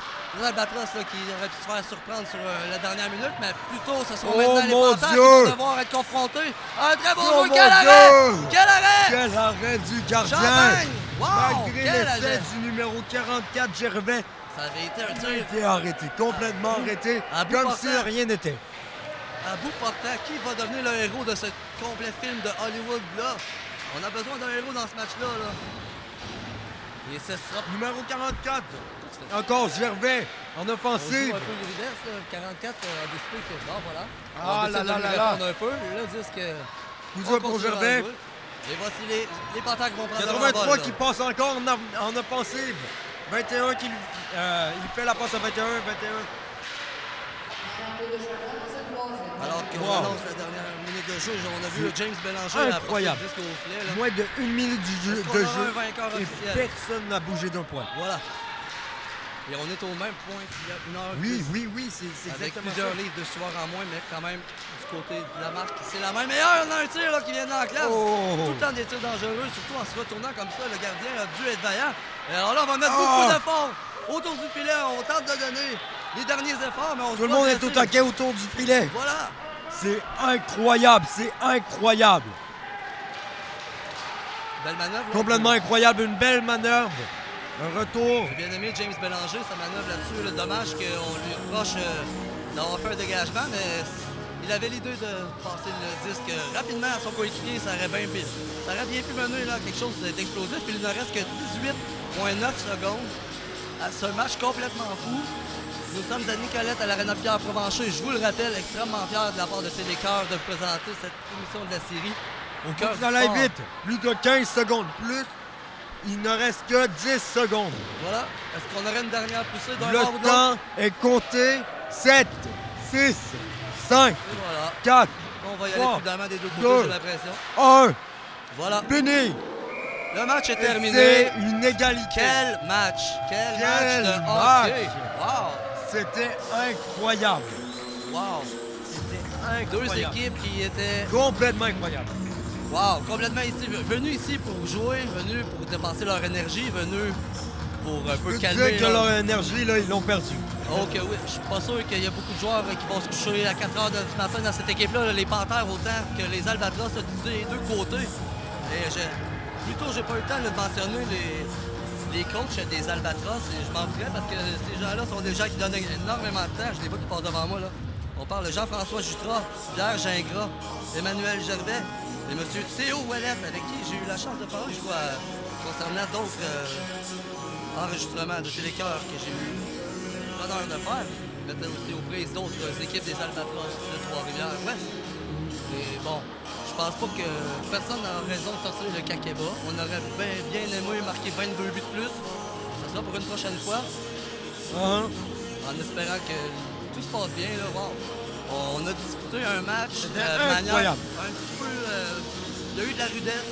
Speaker 1: Albatros là, qui auraient pu se faire surprendre sur la dernière minute, mais plutôt, ce sont
Speaker 2: Oh,
Speaker 1: maintenant les
Speaker 2: mon
Speaker 1: Panthères qui
Speaker 2: Dieu!
Speaker 1: vont devoir être confrontés. Un très beau
Speaker 2: Oh,
Speaker 1: jeu,
Speaker 2: mon
Speaker 1: quel arrêt!
Speaker 2: Dieu!
Speaker 1: Quel arrêt!
Speaker 2: Quel arrêt du gardien!
Speaker 1: Champagne! Wow!
Speaker 2: Malgré
Speaker 1: Quel
Speaker 2: l'essai
Speaker 1: arrêt!
Speaker 2: du numéro 44, Gervais
Speaker 1: Ça avait été un
Speaker 2: a
Speaker 1: tir
Speaker 2: été arrêté, complètement arrêté,
Speaker 1: à bout
Speaker 2: comme
Speaker 1: portant.
Speaker 2: si rien n'était.
Speaker 1: à bout portant. Qui va devenir le héros de ce complet film de Hollywood-là? On a besoin d'un héros dans ce match-là. Là. Et ce sera...
Speaker 2: Numéro 44, encore Gervais en
Speaker 1: On joue
Speaker 2: offensive.
Speaker 1: un peu de vitesse, là. 44 a décidé que... Bon, voilà.
Speaker 2: Ah
Speaker 1: On décide
Speaker 2: là
Speaker 1: de
Speaker 2: là
Speaker 1: lui
Speaker 2: là là.
Speaker 1: répondre un peu. Là, disent que...
Speaker 2: Coup
Speaker 1: on
Speaker 2: dur pour
Speaker 1: continue à
Speaker 2: Gervais.
Speaker 1: jouer. Et voici les Panthères qui vont prendre
Speaker 2: 83
Speaker 1: le
Speaker 2: qui passe encore en offensive. 21 qui il fait la passe à 21, 21.
Speaker 1: Alors qu'on
Speaker 2: Wow.
Speaker 1: annonce la dernière minute de jeu, on a vu James Bélanger
Speaker 2: Incroyable.
Speaker 1: jusqu'au filet. Là.
Speaker 2: Moins de 1 minute
Speaker 1: Est-ce qu'on
Speaker 2: de
Speaker 1: aura
Speaker 2: jeu
Speaker 1: un vainqueur
Speaker 2: et
Speaker 1: officiel?
Speaker 2: personne n'a bougé d'un point.
Speaker 1: Voilà. Et on est au même point qu'il y a une heure
Speaker 2: Oui,
Speaker 1: plus,
Speaker 2: oui, oui, c'est
Speaker 1: avec
Speaker 2: exactement
Speaker 1: plusieurs
Speaker 2: ça.
Speaker 1: livres de soir en moins, mais quand même du côté de la marque, c'est la même. Et on a un tir là, qui vient dans la classe.
Speaker 2: Oh.
Speaker 1: Tout le temps des tirs dangereux, surtout en se retournant comme ça. Le gardien a dû être vaillant. Et alors là, on va mettre
Speaker 2: Oh.
Speaker 1: beaucoup d'efforts autour du filet. On tente de donner les derniers efforts, mais on
Speaker 2: Tout le monde est au taquet autour du filet.
Speaker 1: Voilà.
Speaker 2: C'est incroyable, c'est incroyable.
Speaker 1: Belle manœuvre. là.
Speaker 2: Complètement incroyable, une belle manœuvre. Un retour.
Speaker 1: J'ai bien aimé James Bélanger, sa manœuvre là-dessus. Le dommage qu'on lui reproche d'avoir fait un dégagement, mais il avait l'idée de passer le disque rapidement à son coéquipier. Ça aurait bien pu mener là, quelque chose d'explosif. Puis il ne reste que 18,9 secondes à ce match complètement fou. Nous sommes à Nicolette à l'Arena Pierre-Provencher. Je vous le rappelle, extrêmement fier de la part de Télécœur de vous présenter cette émission de la série au cœur du
Speaker 2: Dans la
Speaker 1: sport.
Speaker 2: vite, plus de 15 secondes plus. Il ne reste que 10 secondes.
Speaker 1: Voilà. Est-ce qu'on aurait une dernière poussée d'un
Speaker 2: Le
Speaker 1: bord ou de l'autre?
Speaker 2: temps est compté. 7, 6, 5,
Speaker 1: Et voilà.
Speaker 2: 4,
Speaker 1: On va y aller
Speaker 2: 3,
Speaker 1: prudemment des deux côtés,
Speaker 2: 2,
Speaker 1: j'ai l'impression.
Speaker 2: 1.
Speaker 1: Voilà.
Speaker 2: Fini.
Speaker 1: Le match est
Speaker 2: C'est
Speaker 1: terminé.
Speaker 2: une égalité.
Speaker 1: Quel match! Quel match
Speaker 2: Quel
Speaker 1: de
Speaker 2: match!
Speaker 1: hockey! Wow!
Speaker 2: C'était incroyable.
Speaker 1: Wow!
Speaker 2: C'était
Speaker 1: Deux
Speaker 2: incroyable.
Speaker 1: équipes qui étaient
Speaker 2: Complètement incroyable.
Speaker 1: wow, complètement ici, venues ici pour jouer, venues pour dépenser leur énergie, venues pour un
Speaker 2: Je
Speaker 1: peu
Speaker 2: peux
Speaker 1: calmer.
Speaker 2: dire que leur énergie, là, ils l'ont perdue.
Speaker 1: Ok, oui. Je suis pas sûr qu'il y a beaucoup de joueurs qui vont se coucher à 4 h du matin dans cette équipe-là, là, les Panthères autant que les Albatros des deux côtés. Et plutôt, j'ai pas eu le temps de mentionner les coachs des Albatros et je m'en voudrais parce que ces gens-là sont des gens qui donnent énormément de temps. Je les vois qui passent devant moi. Là. On parle de Jean-François Jutras, Pierre Gingras, Emmanuel Gervais et M. Théo Ouellette avec qui j'ai eu la chance de parler concernant d'autres enregistrements de Télécœur que j'ai eu l'honneur de faire. Mettre aussi aux prises d'autres équipes des Albatros de Trois-Rivières-Ouest. Et bon, je pense pas que personne n'a raison de sortir le Kakeba. On aurait bien aimé marquer 22 buts de plus. Ça sera pour une prochaine fois. En espérant que tout se passe bien. Là. Wow. On a disputé un match
Speaker 2: C'était
Speaker 1: de manière
Speaker 2: incroyable.
Speaker 1: un petit peu... il y a eu de la rudesse.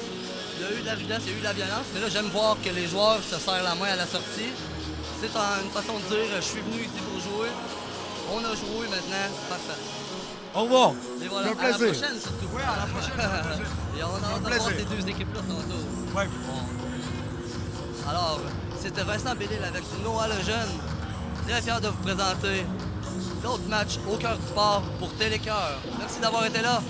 Speaker 1: Il y a eu de la rudesse, il y a eu de la violence. Mais là, j'aime voir que les joueurs se serrent la main à la sortie. C'est une façon de dire, je suis venu ici pour jouer. On a joué maintenant. Parfait.
Speaker 2: Au revoir.
Speaker 1: Et voilà,
Speaker 2: C'est un
Speaker 1: à la
Speaker 2: plaisir.
Speaker 1: prochaine surtout. Oui, à la prochaine. Et on a hâte de voir ces deux équipes-là tantôt.
Speaker 2: Ouais.
Speaker 1: Bon. Alors, c'était Vincent Bellil avec Noah Lejeune. Très fier de vous présenter l'autre match au cœur du sport pour Télécœur. Merci d'avoir été là.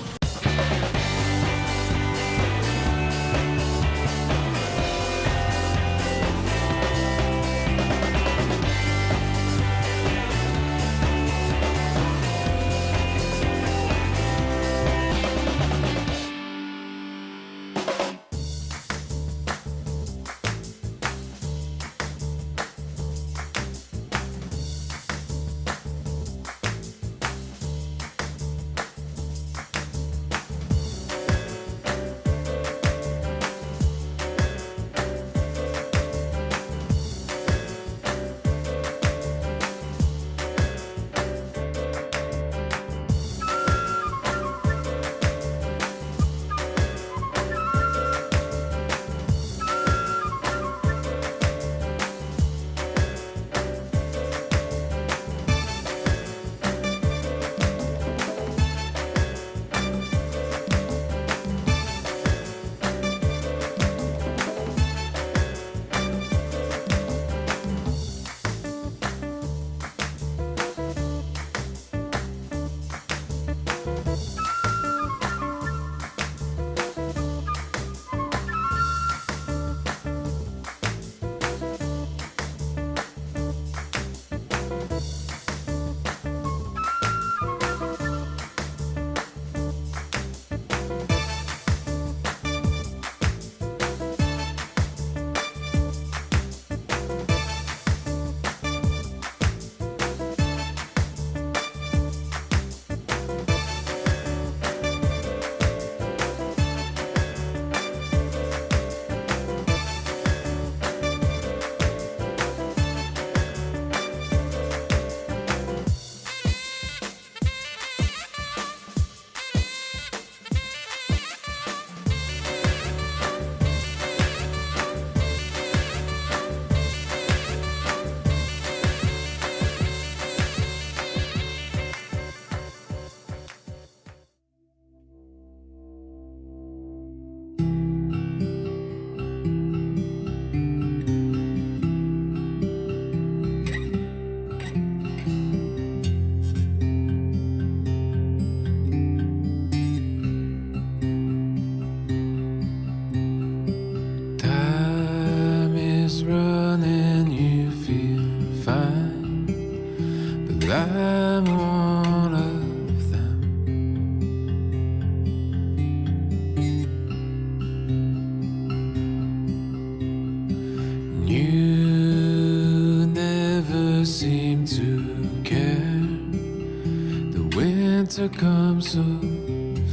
Speaker 4: come so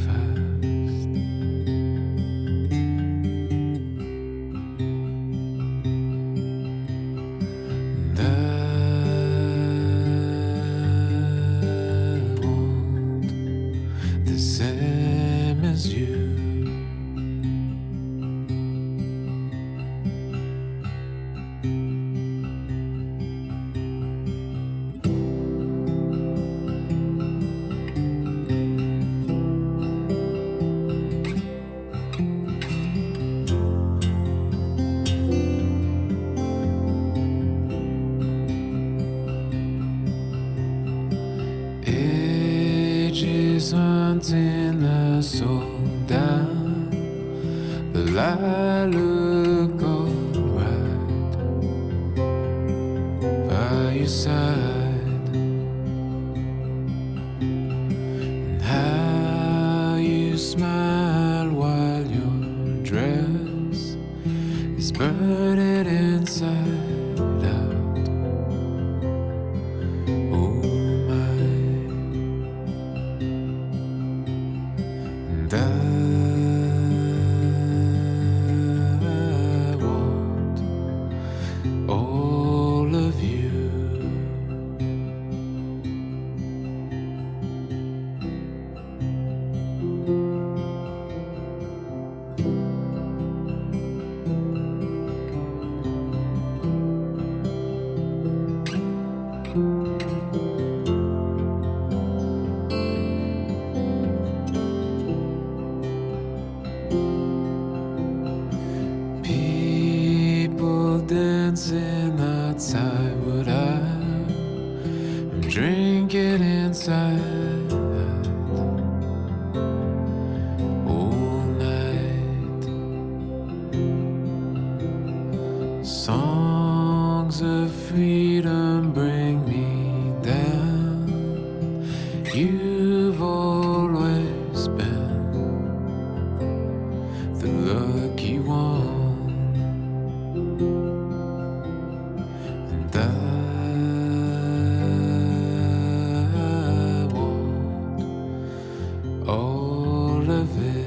Speaker 4: fast. And I want the same as you. Ages hunting the soul down, but I look alright by your side. And how you smile while your dress is burning inside out. Oh my. And I want all of you. People dancing outside what I'm drinking inside all night. Songs of freedom bring me down. You've always been the lucky one. And I want all of it.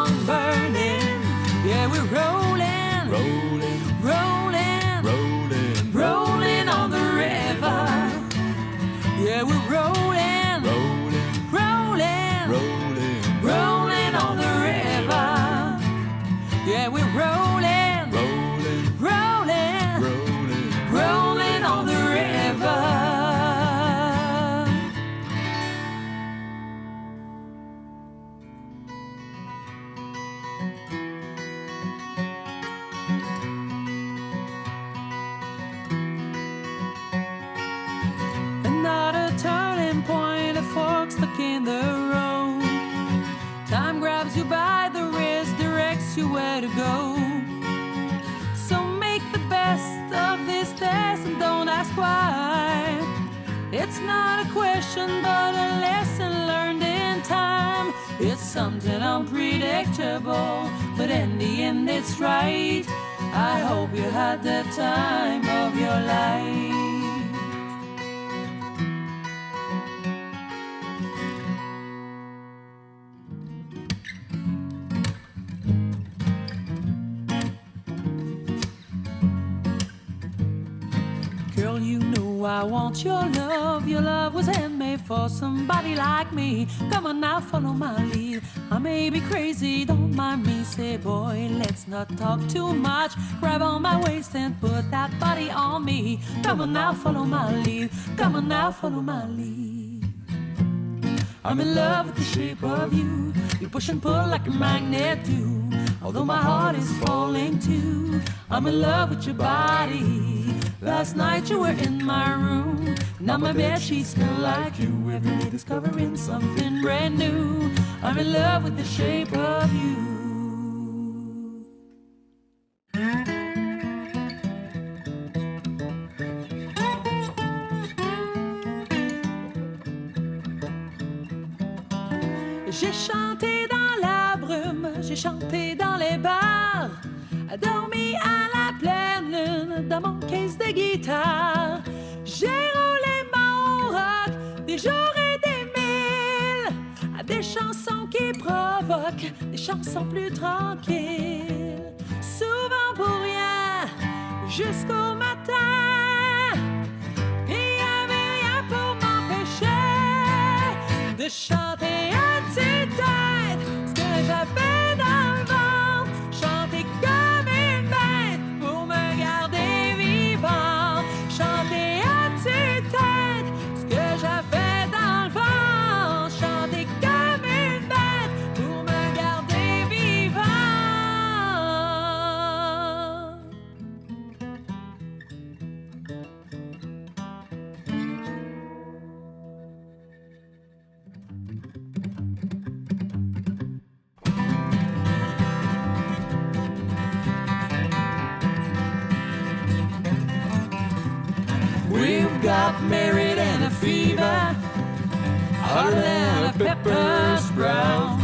Speaker 5: song burning. Yeah, we're rolling, rolling, rolling, rolling, rolling on the river. Yeah, we're rolling, rolling, rolling, rolling, rolling on the river. Yeah, we're rolling, rolling, rolling, rolling, rolling on the river. Another turning point, a fork stuck in the road. Time grabs you by the wrist, directs you where to go. So make the best of this test and don't ask why. It's not a question but a lesson learned in time. It's something unpredictable, but in the end it's right. I hope you had the time of your life. Girl, you know I want your love. Your love was handmade for somebody like me. Come on now, follow my lead. I may be crazy, don't mind me. Say, boy, let's not talk too much. Grab on my waist and put that body on me. Come on now, follow my lead. Come on now, follow my lead. I'm in love with the shape of you. You push and pull like a magnet do. Although my heart is falling too, I'm in love with your body. Last night you were in my room. Now my bedsheets smell like you. Every day discovering something brand new. I'm in love with the shape of you. J'ai chanté dans la brume, j'ai chanté dans les bars, dormi à la pleine lune dans mon case de guitare. J'ai roulé mon rock des jours et des mille à des chansons qui provoquent, des chansons plus tranquilles. Souvent pour rien, jusqu'au matin. Il n'y avait rien pour m'empêcher de chanter à tue-tête ce que j'avais dans le ventre. Chanter comme une bête pour me garder vivant. Chanter à tue-tête ce que j'avais dans le ventre. Chanter comme une bête pour me garder vivant. We've got married and a fever, hotter than a pepper sprout.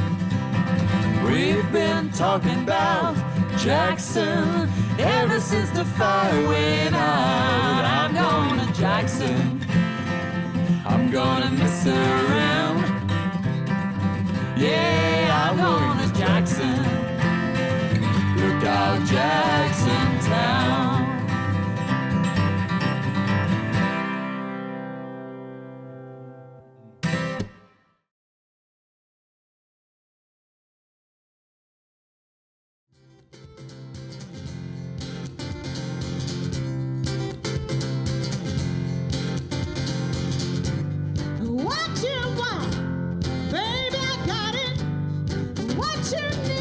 Speaker 5: We've been talking about Jackson ever since the fire went out. I'm going to Jackson, I'm gonna mess around. Yeah, I'm going to Jackson, look out Jackson Town.
Speaker 6: What you want, baby, I got it. What you need.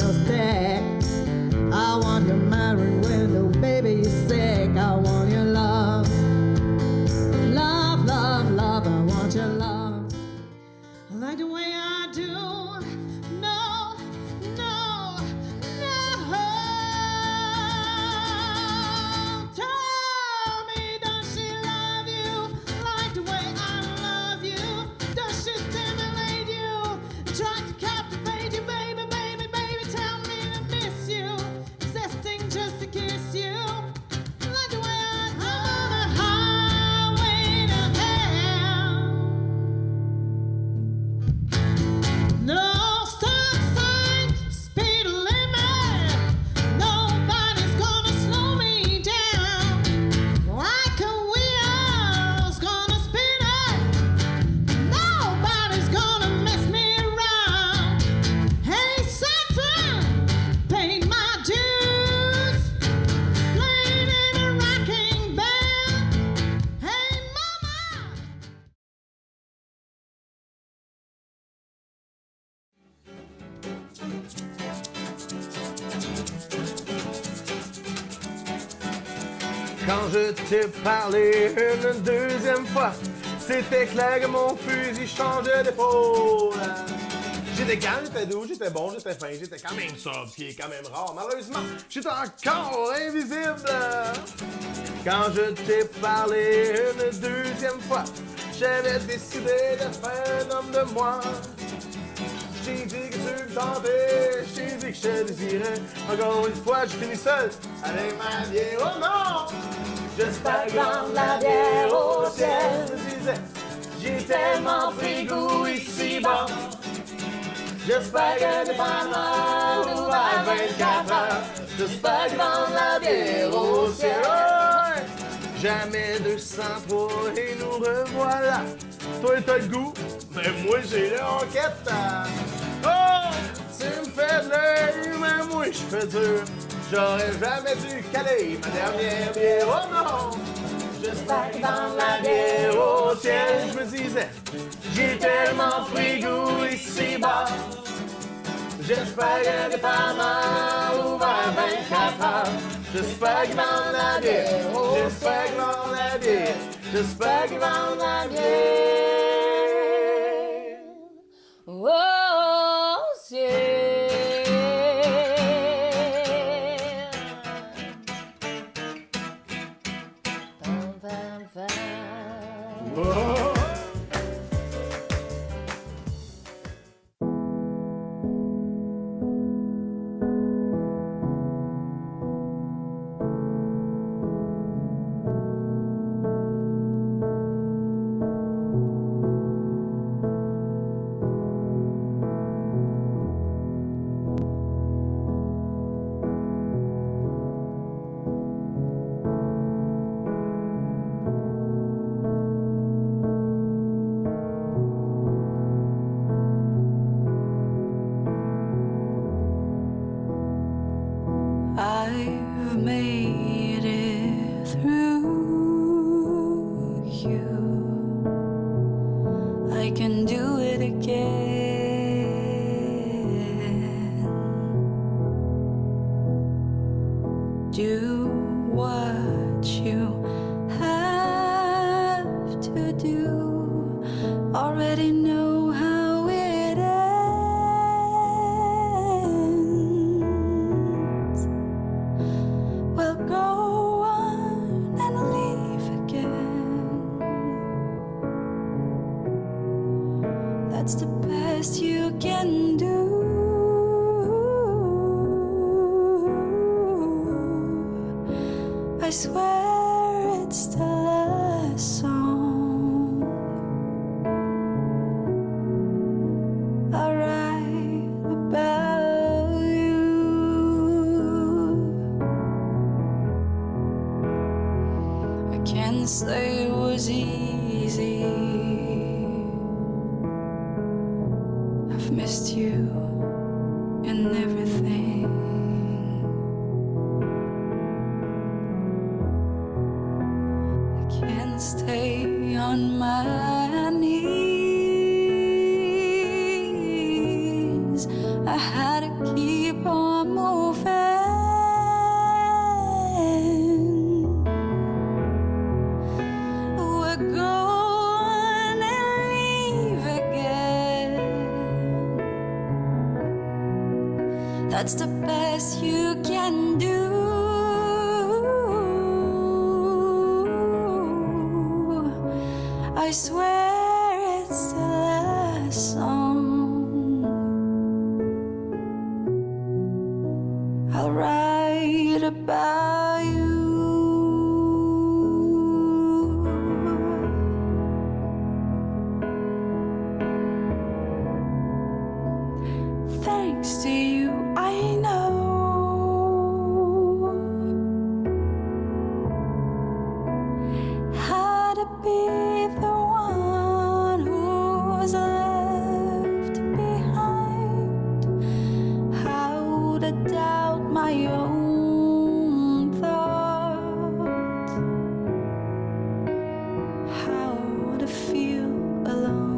Speaker 6: a stick. I want you married with a baby you're sick. I want your love. Love, love, love, I want your love. I like the way I do. No, no, no. Tell me, does she love you like the way I love you? Does she stimulate you? Try to captivate you, baby, baby, baby. Tell me to miss you, existing just to kiss you. Like the way I do. On a highway to hell. No stop sign, speed limit. Nobody's gonna slow me down. Like a wheel's gonna spin it. Nobody's gonna mess me around. Hey Satan, paid my dues. Playing in a rocking band. Hey mama.
Speaker 7: Quand je t'ai parlé une deuxième fois, c'était clair que mon fusil changeait d'épaule. J'étais calme, j'étais doux, j'étais bon, j'étais fin, j'étais quand même sobre, ce qui est quand même rare. Malheureusement, j'étais encore invisible. Quand je t'ai parlé une deuxième fois, j'avais décidé de faire un homme de moi. J'ai dit que tu me tentais, j'ai dit que je te désirais. Encore une fois, je finis seul avec ma bière. Oh non! J'espère que dans la bière au ciel, je me disais, j'ai tellement pris goût ici-bas. J'espère que t'es pas mal ouvert 24 heures. J'espère que dans la bière au ciel, oh, jamais 203 et nous revoilà. Toi t'as le goût, mais moi j'ai le enquête. Oh, tu me fais de l'œil, mais moi je fais dur. J'aurais jamais dû caler ma dernière bière, oh non! J'espère que dans la bière au ciel, je me disais, j'ai tellement pris goût ici-bas. J'espère que t'es pas mal ouvert 24 heures. J'espère que dans la bière, j'espère que dans la bière, j'espère que dans la bière.
Speaker 5: Oh, ciel. Bam, bam, bam.
Speaker 7: Oh.
Speaker 5: I've made it through you. I can do it again. Do what you have to do. Already know how it ends. Well, go on and leave again. That's the best you can do. I swear it's the last song I write about you. I can't say it was easy. I've missed you and everything. I can't stay on my knees. I had to keep on I'm moving. We're going to leave again. That's the best you can do. I swear it's the last song I'll write about you. Thanks to you, I know how to be the one who's left behind, how to doubt my own thoughts, how to feel alone.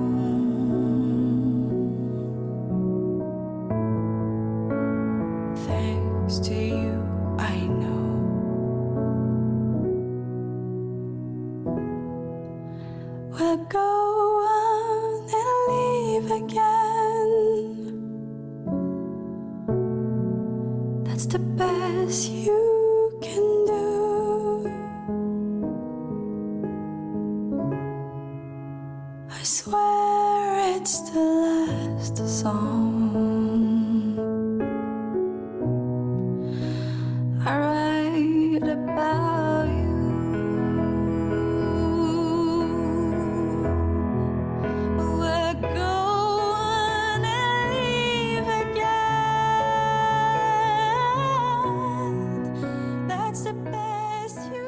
Speaker 5: Thanks to you, I know. We'll go on and leave again. That's the best you can do. I swear it's the last song I write about you. We're going to leave again. That's the best you